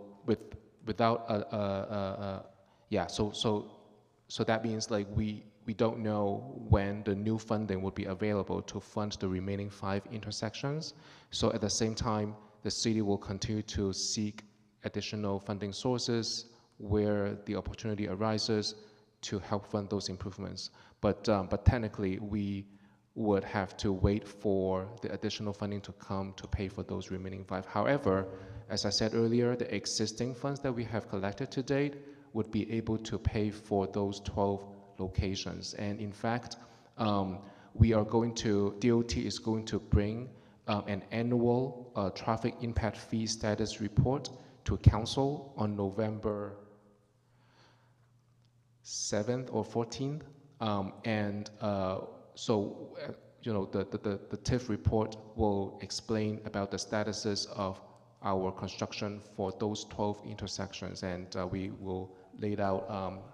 that means like we don't know when the new funding will be available to fund the remaining 5 intersections. So at the same time, the city will continue to seek additional funding sources where the opportunity arises to help fund those improvements. But technically, we would have to wait for the additional funding to come to pay for those remaining 5. However, as I said earlier, the existing funds that we have collected to date would be able to pay for those 12 locations. And in fact, DOT is going to bring an annual traffic impact fee status report to council on November 7th or 14th, the TIF report will explain about the statuses of our construction for those 12 intersections, and we will lay out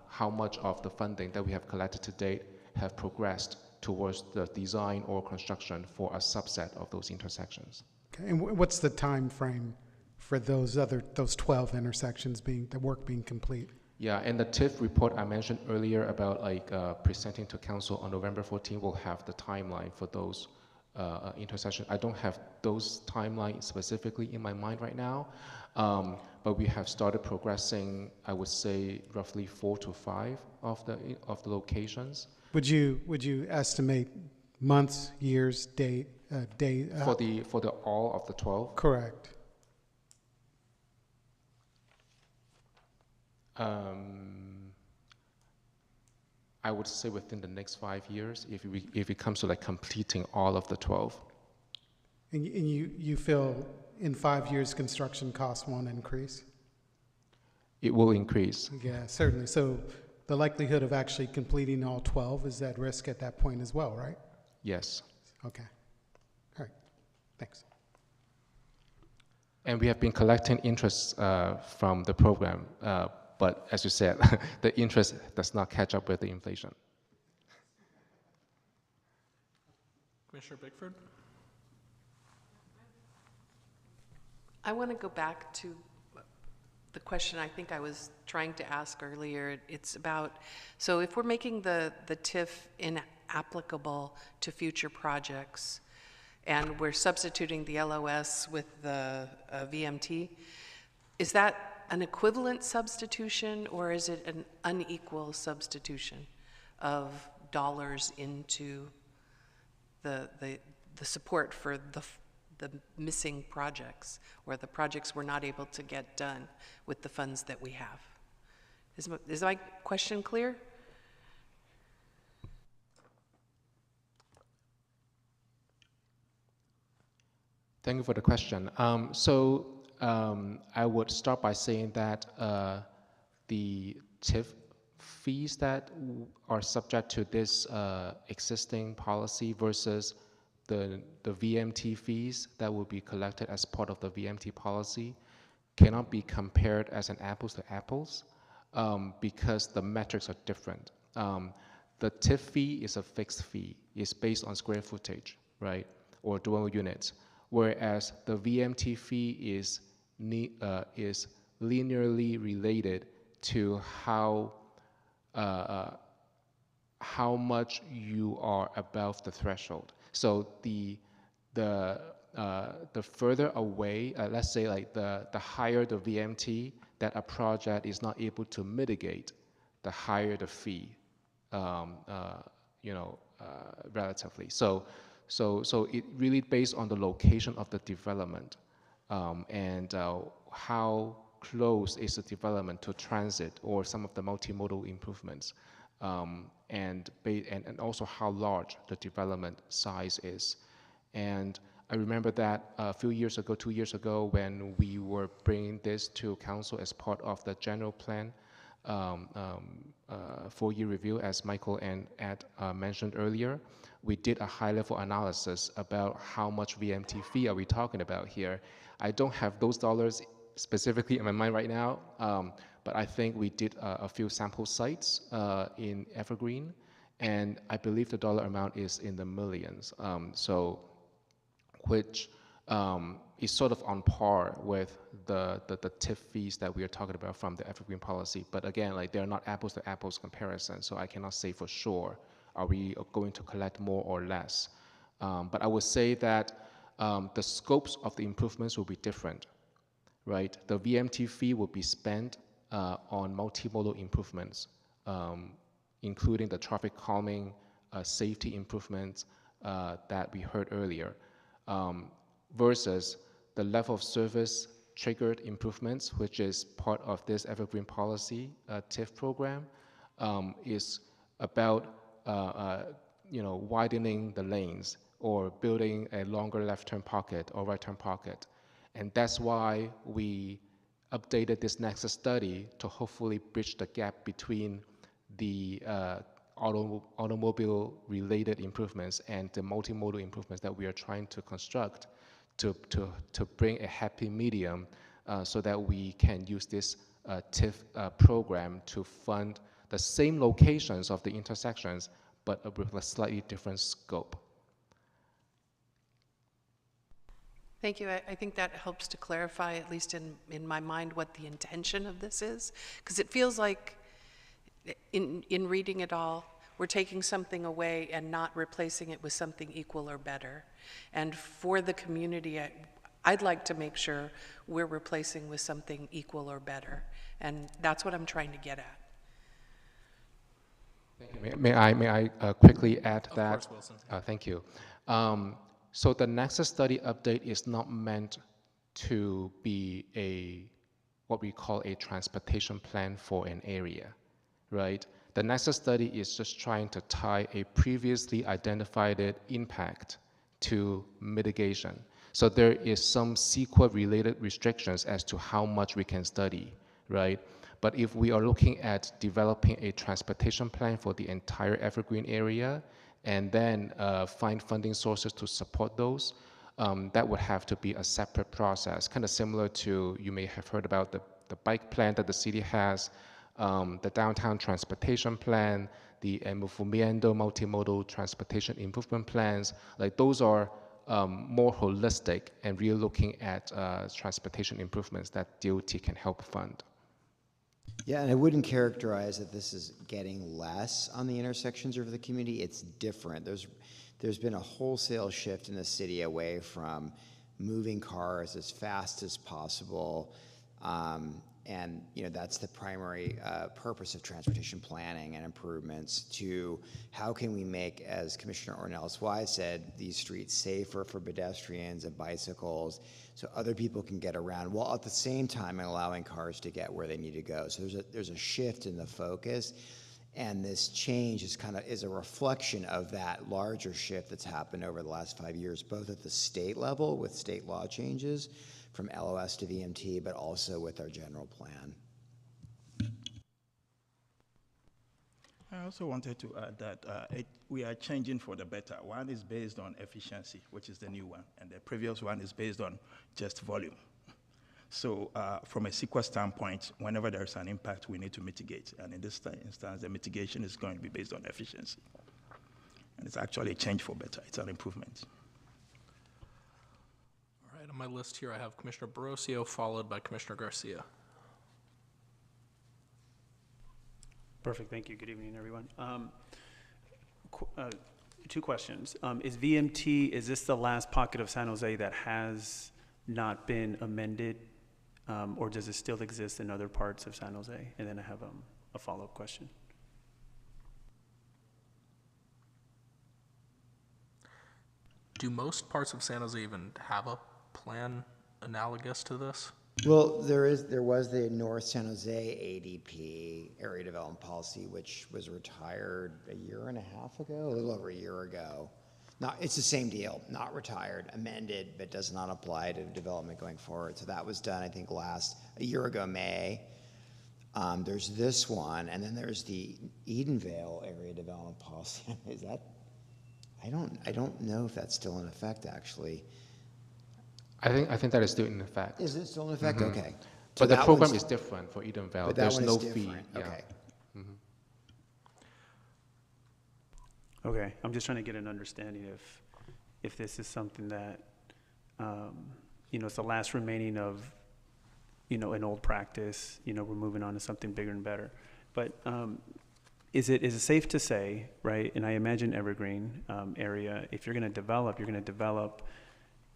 how much of the funding that we have collected to date have progressed towards the design or construction for a subset of those intersections. Okay, and what's the time frame for those 12 intersections the work being complete? Yeah, and the TIF report I mentioned earlier about presenting to council on November 14 will have the timeline for those intersections. I don't have those timelines specifically in my mind right now, but we have started progressing, I would say, roughly 4 to 5 of the locations. Would you estimate months, years, date? For the all of the 12? Correct. I would say within the next 5 years, if it comes to like completing all of the 12. And you feel in 5 years construction costs won't increase? It will increase. Yeah, certainly. So the likelihood of actually completing all 12 is at risk at that point as well, right? Yes. Okay. All right. Thanks. And we have been collecting interest from the program. But as you said, the interest does not catch up with the inflation. Commissioner Bickford? I want to go back to the question I think I was trying to ask earlier. It's about, so if we're making the TIF applicable to future projects, and we're substituting the LOS with the VMT, is that an equivalent substitution, or is it an unequal substitution of dollars into the support for the missing projects, or the projects we're not able to get done with the funds that we have? Is my question clear? Thank you for the question. I would start by saying that the TIF fees that are subject to this existing policy versus the VMT fees that will be collected as part of the VMT policy cannot be compared as an apples to apples because the metrics are different. The TIF fee is a fixed fee. It's based on square footage, right, or dwell units, whereas the VMT fee is linearly related to how much you are above the threshold. So the further away, let's say like the higher the VMT that a project is not able to mitigate, the higher the fee, relatively. So it really based on the location of the development and how close is the development to transit or some of the multimodal improvements, and also how large the development size is. And I remember that a few years ago, 2 years ago, when we were bringing this to council as part of the general plan 4-year review, as Michael and Ed mentioned earlier, we did a high-level analysis about how much VMT fee are we talking about here. I don't have those dollars specifically in my mind right now, but I think we did a few sample sites in Evergreen, and I believe the dollar amount is in the millions. Which is sort of on par with the TIF fees that we are talking about from the Evergreen policy. But again, like they're not apples to apples comparison, so I cannot say for sure are we going to collect more or less. But I would say that the scopes of the improvements will be different, right? The VMT fee will be spent on multimodal improvements, including the traffic calming, safety improvements that we heard earlier. Versus the level of service triggered improvements, which is part of this Evergreen policy TIF program, is about widening the lanes or building a longer left turn pocket or right turn pocket. And that's why we updated this Nexus study to hopefully bridge the gap between the automobile related improvements and the multimodal improvements that we are trying to construct to bring a happy medium so that we can use this TIF program to fund the same locations of the intersections, but with a slightly different scope. Thank you. I think that helps to clarify, at least in my mind, what the intention of this is. Because it feels like, in reading it all, we're taking something away and not replacing it with something equal or better. And for the community, I'd like to make sure we're replacing with something equal or better. And that's what I'm trying to get at. Thank you. May I quickly add that? Of course, Wilson. Thank you. So the Nexus study update is not meant to be what we call a transportation plan for an area, right? The Nexus study is just trying to tie a previously identified impact to mitigation. So there is some CEQA-related restrictions as to how much we can study, right? But if we are looking at developing a transportation plan for the entire Evergreen area and then find funding sources to support those, that would have to be a separate process, kind of similar to, you may have heard about the bike plan that the city has, the downtown transportation plan, the movimiento multimodal transportation improvement plans. Like those are more holistic and really looking at transportation improvements that DOT can help fund. Yeah, and I wouldn't characterize that this is getting less on the intersections of the community. It's different. There's been a wholesale shift in the city away from moving cars as fast as possible. And that's the primary purpose of transportation planning and improvements, to how can we make, as Commissioner Ornelas-Wise said, these streets safer for pedestrians and bicycles so other people can get around, while at the same time allowing cars to get where they need to go. So there's a shift in the focus, and this change is a reflection of that larger shift that's happened over the last 5 years, both at the state level with state law changes from LOS to VMT, but also with our general plan. I also wanted to add that we are changing for the better. One is based on efficiency, which is the new one, and the previous one is based on just volume. So from a sequence standpoint, whenever there's an impact, we need to mitigate. And in this instance, the mitigation is going to be based on efficiency. And it's actually a change for better. It's an improvement. All right, on my list here, I have Commissioner Barroso, followed by Commissioner Garcia. Perfect, thank you. Good evening, everyone. Two questions. Is VMT, is this the last pocket of San Jose that has not been amended, or does it still exist in other parts of San Jose? And then I have a follow-up question. Do most parts of San Jose even have a plan analogous to this? Well, there was the North San Jose ADP, Area Development Policy, which was retired a year and a half ago, a little over a year ago. It's the same deal, not retired, amended, but does not apply to development going forward. So that was done, I think, a year ago, May. There's this one, and then there's the Edenvale Area Development Policy. Is that? I don't know if that's still in effect, actually. I think that is still in effect. Is it still in effect? Mm-hmm. Okay. But the program is different for Edenvale. But There's no fee. Yeah. Okay. Mm-hmm. Okay, I'm just trying to get an understanding if this is something that, it's the last remaining of, an old practice, we're moving on to something bigger and better. But is it safe to say, right, and I imagine Evergreen area, if you're going to develop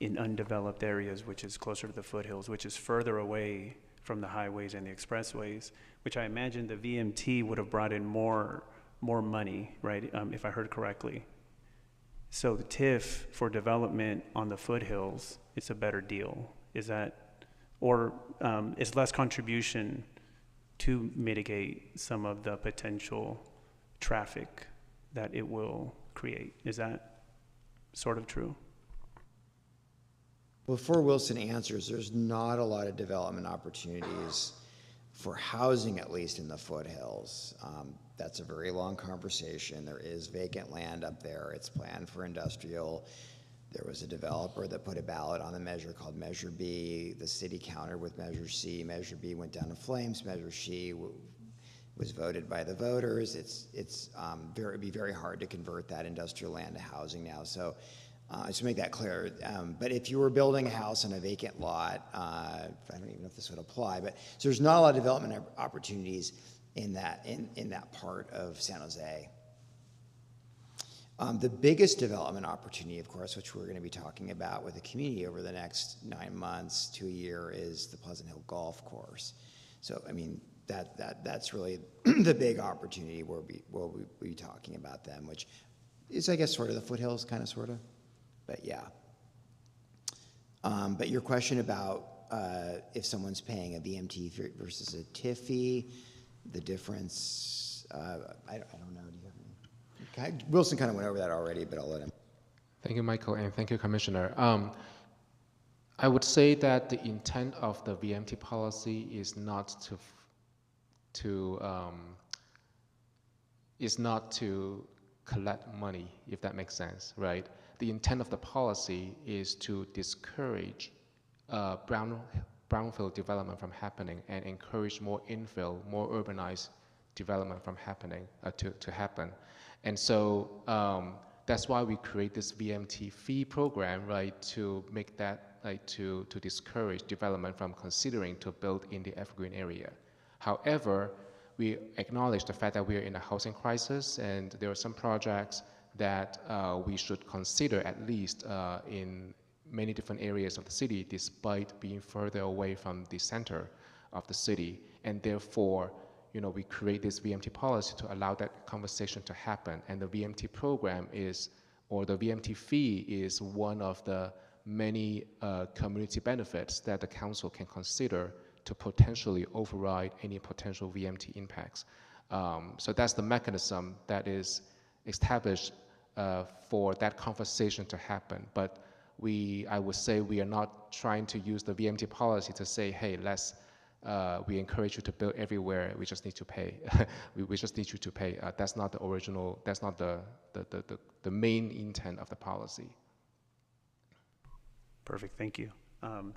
in undeveloped areas, which is closer to the foothills, which is further away from the highways and the expressways, which I imagine the VMT would have brought in more money, right, if I heard correctly. So the TIF for development on the foothills, it's a better deal. Is that, or is less contribution to mitigate some of the potential traffic that it will create? Is that sort of true? Well, before Wilson answers, there's not a lot of development opportunities for housing, at least in the foothills. That's a very long conversation. There is vacant land up there. It's planned for industrial. There was a developer that put a ballot on the measure called Measure B. The city countered with Measure C. Measure B went down in flames. Measure C was voted by the voters. It'd be very hard to convert that industrial land to housing now. So just to make that clear, but if you were building a house on a vacant lot, I don't even know if this would apply, but so there's not a lot of development opportunities in that part of San Jose. The biggest development opportunity, of course, which we're going to be talking about with the community over the next 9 months to a year, is the Pleasant Hill Golf Course. So, I mean, that's really the big opportunity we'll be talking about them, which is, I guess, sort of the foothills, kind of, sort of. But yeah. But your question about if someone's paying a VMT versus a TIF fee, the difference, I don't know. Do you have any? Wilson kind of went over that already, but I'll let him. Thank you, Michael, and thank you, Commissioner. I would say that the intent of the VMT policy is not to collect money, if that makes sense, right? The intent of the policy is to discourage brownfield development from happening and encourage more infill, more urbanized development from happening to happen. And so that's why we create this VMT fee program, right, to make that, like, to discourage development from considering to build in the Evergreen area. However, we acknowledge the fact that we are in a housing crisis, and there are some projects that we should consider at least in many different areas of the city, despite being further away from the center of the city. And therefore, we create this VMT policy to allow that conversation to happen. And the VMT program is, or the VMT fee is one of the many community benefits that the council can consider to potentially override any potential VMT impacts. So that's the mechanism that is established for that conversation to happen. But I would say we are not trying to use the VMT policy to say, hey, we encourage you to build everywhere, we just need to pay. we just need you to pay. That's not the original, that's not the main intent of the policy. Perfect, thank you.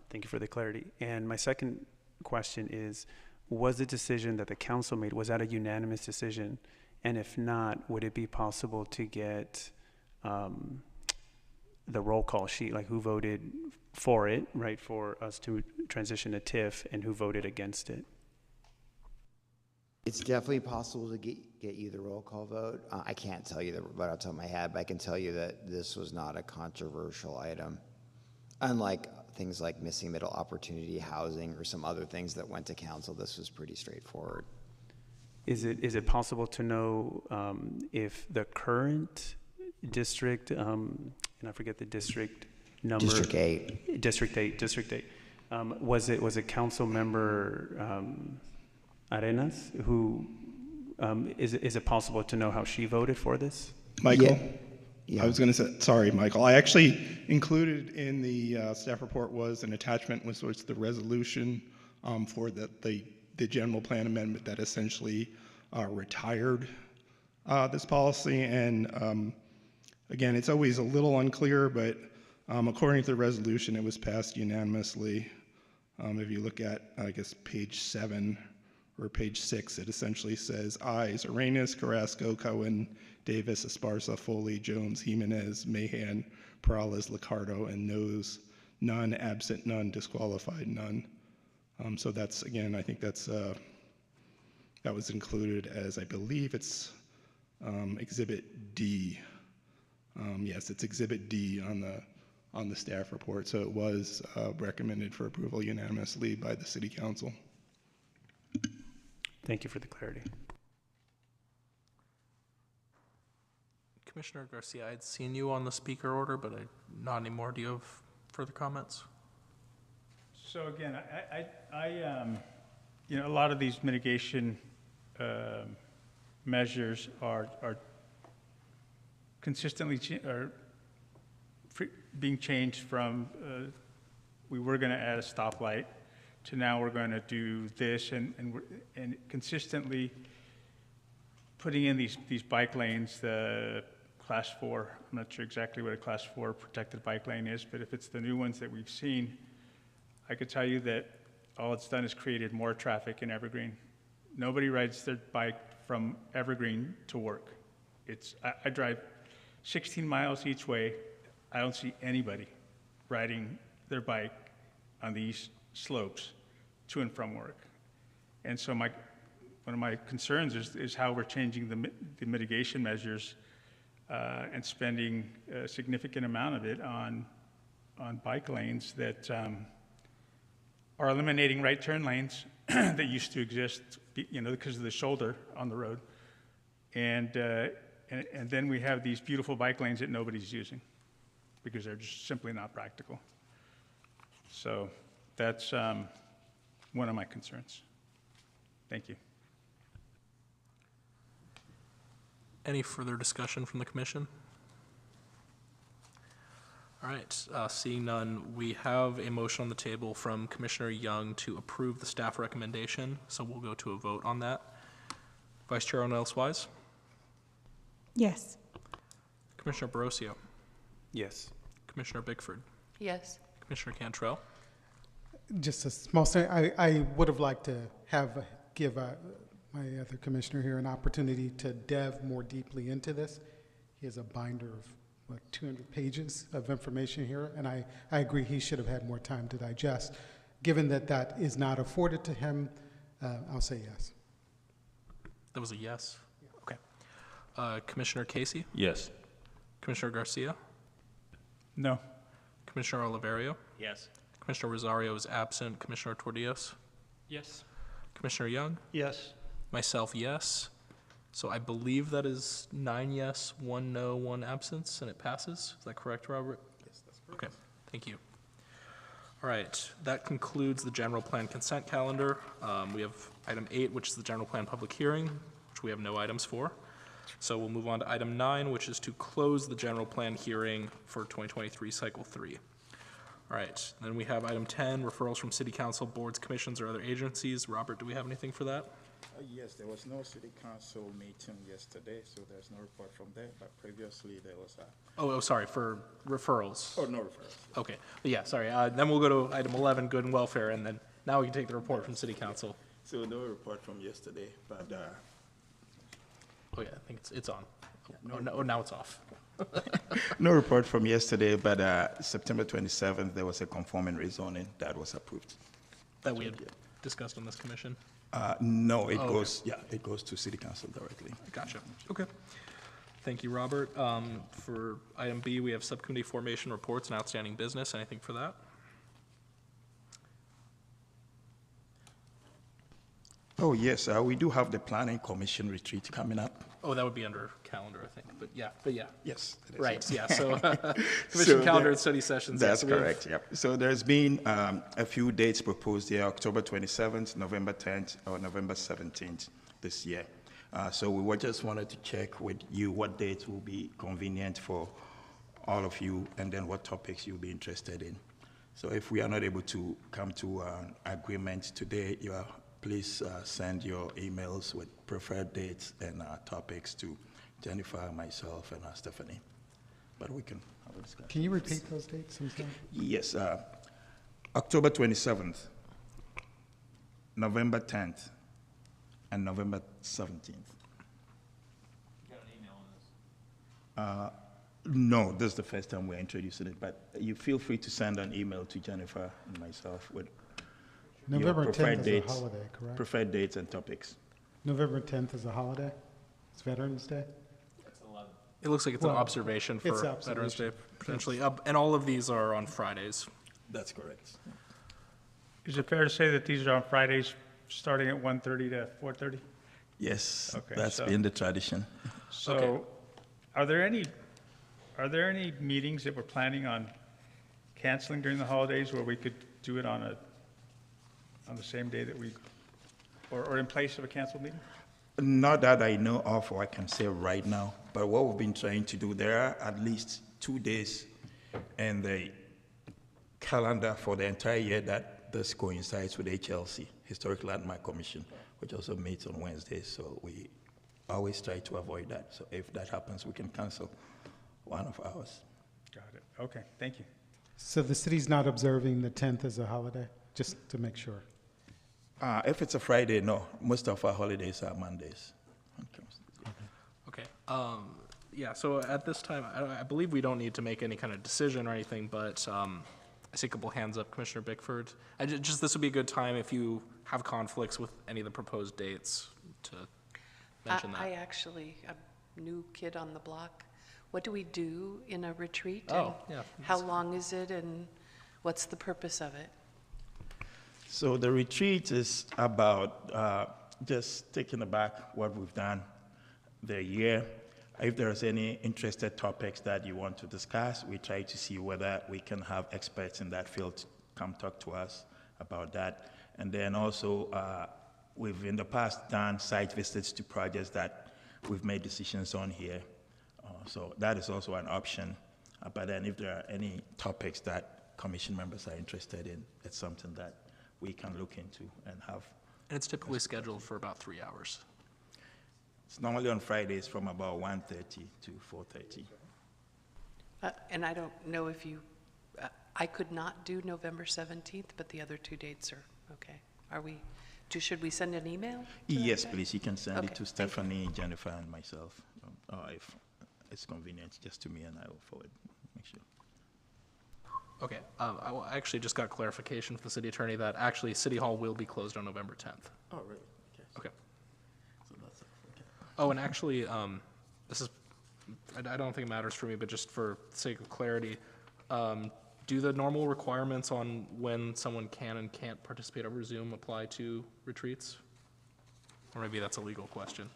Thank you for the clarity. And my second question is, was the decision that the council made, was that a unanimous decision? And if not, would it be possible to get the roll call sheet, like who voted for it, right, for us to transition to TIF, and who voted against it? It's definitely possible to get you the roll call vote. I can't tell you the vote off the top of my head, but I can tell you that this was not a controversial item. Unlike things like missing middle opportunity housing or some other things that went to council, this was pretty straightforward. Is it possible to know if the current district, and I forget the district number. District 8. District 8. Was it council member Arenas who, is it possible to know how she voted for this? Michael? Yeah. I was going to say, sorry, Michael. I actually included in the staff report was an attachment, which was the resolution for the general plan amendment that essentially retired this policy. And again, it's always a little unclear, but according to the resolution, it was passed unanimously. If you look at, I guess, page 7 or page 6, it essentially says ayes: Arenas, Carrasco, Cohen, Davis, Esparza, Foley, Jones, Jimenez, Mahan, Perales, Licardo, and noes, none, absent none, disqualified none. So that's, again, I think that's that was included as, I believe it's Exhibit D. Yes, it's Exhibit D on the staff report. So it was recommended for approval unanimously by the City Council. Thank you for the clarity. Commissioner Garcia, I'd seen you on the speaker order, but not anymore. Do you have further comments? So again, a lot of these mitigation measures are consistently being changed from we were going to add a stoplight to now we're going to do this, and consistently putting in these bike lanes, the Class 4. I'm not sure exactly what a Class 4 protected bike lane is, but if it's the new ones that we've seen, I could tell you that all it's done is created more traffic in Evergreen. Nobody rides their bike from Evergreen to work. I drive 16 miles each way. I don't see anybody riding their bike on these slopes to and from work. And so one of my concerns is how we're changing the mitigation measures and spending a significant amount of it on bike lanes that are eliminating right turn lanes that used to exist, because of the shoulder on the road. And then we have these beautiful bike lanes that nobody's using because they're just simply not practical. So that's one of my concerns. Thank you. Any further discussion from the commission? All right, seeing none, we have a motion on the table from Commissioner Young to approve the staff recommendation, so we'll go to a vote on that. Vice Chair O'Neill-Wise? Yes. Commissioner Barroso? Yes. Commissioner Bickford? Yes. Commissioner Cantrell? Just a small thing. I would have liked to give my other commissioner here an opportunity to delve more deeply into this. He has a binder of 200 pages of information here, and I agree he should have had more time to digest. Given that that is not afforded to him, I'll say yes. That was a yes? Okay. Commissioner Casey? Yes. Commissioner Garcia? No. Commissioner Oliverio? Yes. Commissioner Rosario is absent. Commissioner Tordios? Yes. Commissioner Young? Yes. Myself, yes. So I believe that is 9 yes, 1 no, 1 absence, and it passes. Is that correct, Robert? Yes, that's correct. Okay, thank you. All right, that concludes the general plan consent calendar. We have item 8, which is the general plan public hearing, which we have no items for. So we'll move on to item 9, which is to close the general plan hearing for 2023 cycle 3. All right, then we have item 10, referrals from city council, boards, commissions, or other agencies. Robert, do we have anything for that? Yes, there was no city council meeting yesterday, so there's no report from there, but previously there was a... Oh, sorry, for referrals. Oh, no referrals. Okay, yeah, sorry. Then we'll go to item 11, good and welfare, and then now we can take the report from city council. So no report from yesterday, but... Oh, yeah, I think it's on. Oh, now it's off. No report from yesterday, but September 27th, there was a conforming rezoning that was approved. That we had discussed on this commission? No, it Oh, goes, yeah, it goes to city council directly. Gotcha. Okay. Thank you, Robert. For item B, we have subcommittee formation reports and outstanding business. Anything for that? Oh, yes, we do have the planning commission retreat coming up. Oh, that would be under calendar, I think, but yeah. Yes. it is, Right, yeah. yeah, so commission So calendar there- and study sessions. That's yes, we have- correct, yep. So there's been a few dates proposed here, October 27th, November 10th, or November 17th this year. So we just wanted to check with you what dates will be convenient for all of you, and then what topics you'll be interested in. So if we are not able to come to an agreement today, please send your emails with preferred dates and topics to Jennifer, myself, and Stephanie. But we can have a discussion. Can you repeat those dates? Yes, October 27th, November 10th, and November 17th. You got an email on this? No, this is the first time we're introducing it, but you feel free to send an email to Jennifer and myself with November your 10th preferred is a dates, holiday, correct? preferred dates and topics. November 10th is a holiday? It's Veterans Day? It looks like it's an Well, observation for it's Veterans Day, observation. potentially. And all of these are on Fridays. That's correct. Is it fair to say that these are on Fridays, starting at 1:30 to 4:30? Yes, Okay, that's so- been the tradition. So, Okay. are there any meetings that we're planning on canceling during the holidays where we could do it on the same day that or in place of a canceled meeting? Not that I know of or I can say right now, but what we've been trying to do, there are at least 2 days in the calendar for the entire year that this coincides with HLC, Historic Landmark Commission, which also meets on Wednesdays, so we always try to avoid that. So if that happens, we can cancel one of ours. Got it. Okay, thank you. So the city's not observing the 10th as a holiday, just to make sure? If it's a Friday, no. Most of our holidays are Mondays. Okay. Yeah, so at this time, I believe we don't need to make any kind of decision or anything, but I see a couple hands up. Commissioner Bickford. This would be a good time if you have conflicts with any of the proposed dates to mention that. I actually, a new kid on the block. What do we do in a retreat? Oh, and yeah. How long is it and what's the purpose of it? So the retreat is about just taking back what we've done the year. If there's any interested topics that you want to discuss, we try to see whether we can have experts in that field come talk to us about that. And then also, we've in the past done site visits to projects that we've made decisions on here. So that is also an option. But then if there are any topics that commission members are interested in, it's something that we can look into and have. And it's typically scheduled for about 3 hours. It's normally on Fridays from about 1:30 to 4:30. And I don't know if you, I could not do November 17th, but the other 2 dates are okay. Should we send an email? to that Yes, guy? please. You can send Okay, it to thank you. Stephanie, Jennifer, and myself. Or if it's convenient, just to me, and I will forward. Make sure. Okay, I actually just got clarification from the city attorney that actually City Hall will be closed on November 10th. Oh, really? Okay. Okay. So that's okay. Oh, and actually, this is, I don't think it matters for me, but just for sake of clarity, do the normal requirements on when someone can and can't participate over Zoom apply to retreats? Or maybe that's a legal question.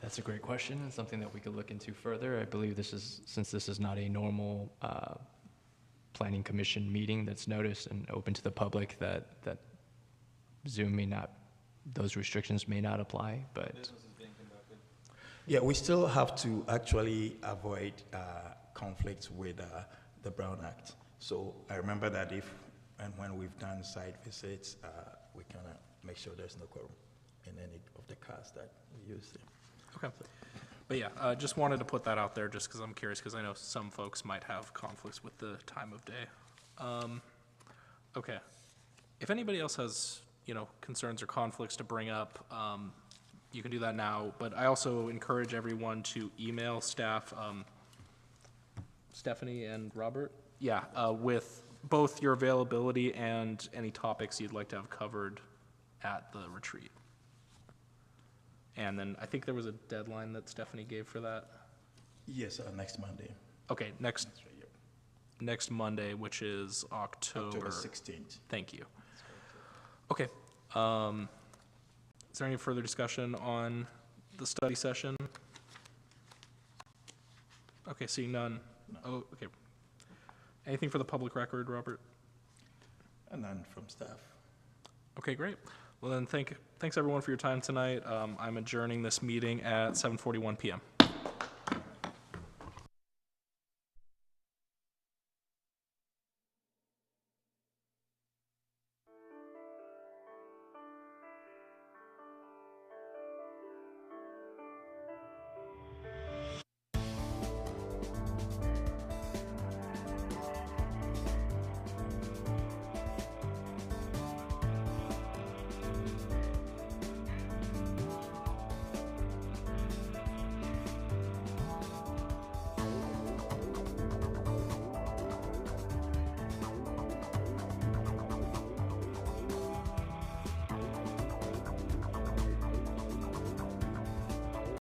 That's a great question, and something that we could look into further. I believe this is, since this is not a normal planning commission meeting that's noticed and open to the public, that Zoom may not, those restrictions may not apply, but. Yeah, we still have to actually avoid conflicts with the Brown Act. So I remember that if and when we've done site visits, we kind of make sure there's no quorum in any of the cars that we use there. Okay. But yeah, just wanted to put that out there just because I'm curious, because I know some folks might have conflicts with the time of day. Okay. If anybody else has, concerns or conflicts to bring up, you can do that now, but I also encourage everyone to email staff, Stephanie and Robert, with both your availability and any topics you'd like to have covered at the retreat. And then I think there was a deadline that Stephanie gave for that. Yes, next Monday. Okay, next Monday, which is October 16th. Thank you. Okay. Is there any further discussion on the study session? Okay, seeing none. Oh, okay. Anything for the public record, Robert? And none from staff. Okay, great. Well then, thanks everyone for your time tonight. I'm adjourning this meeting at 7:41 p.m.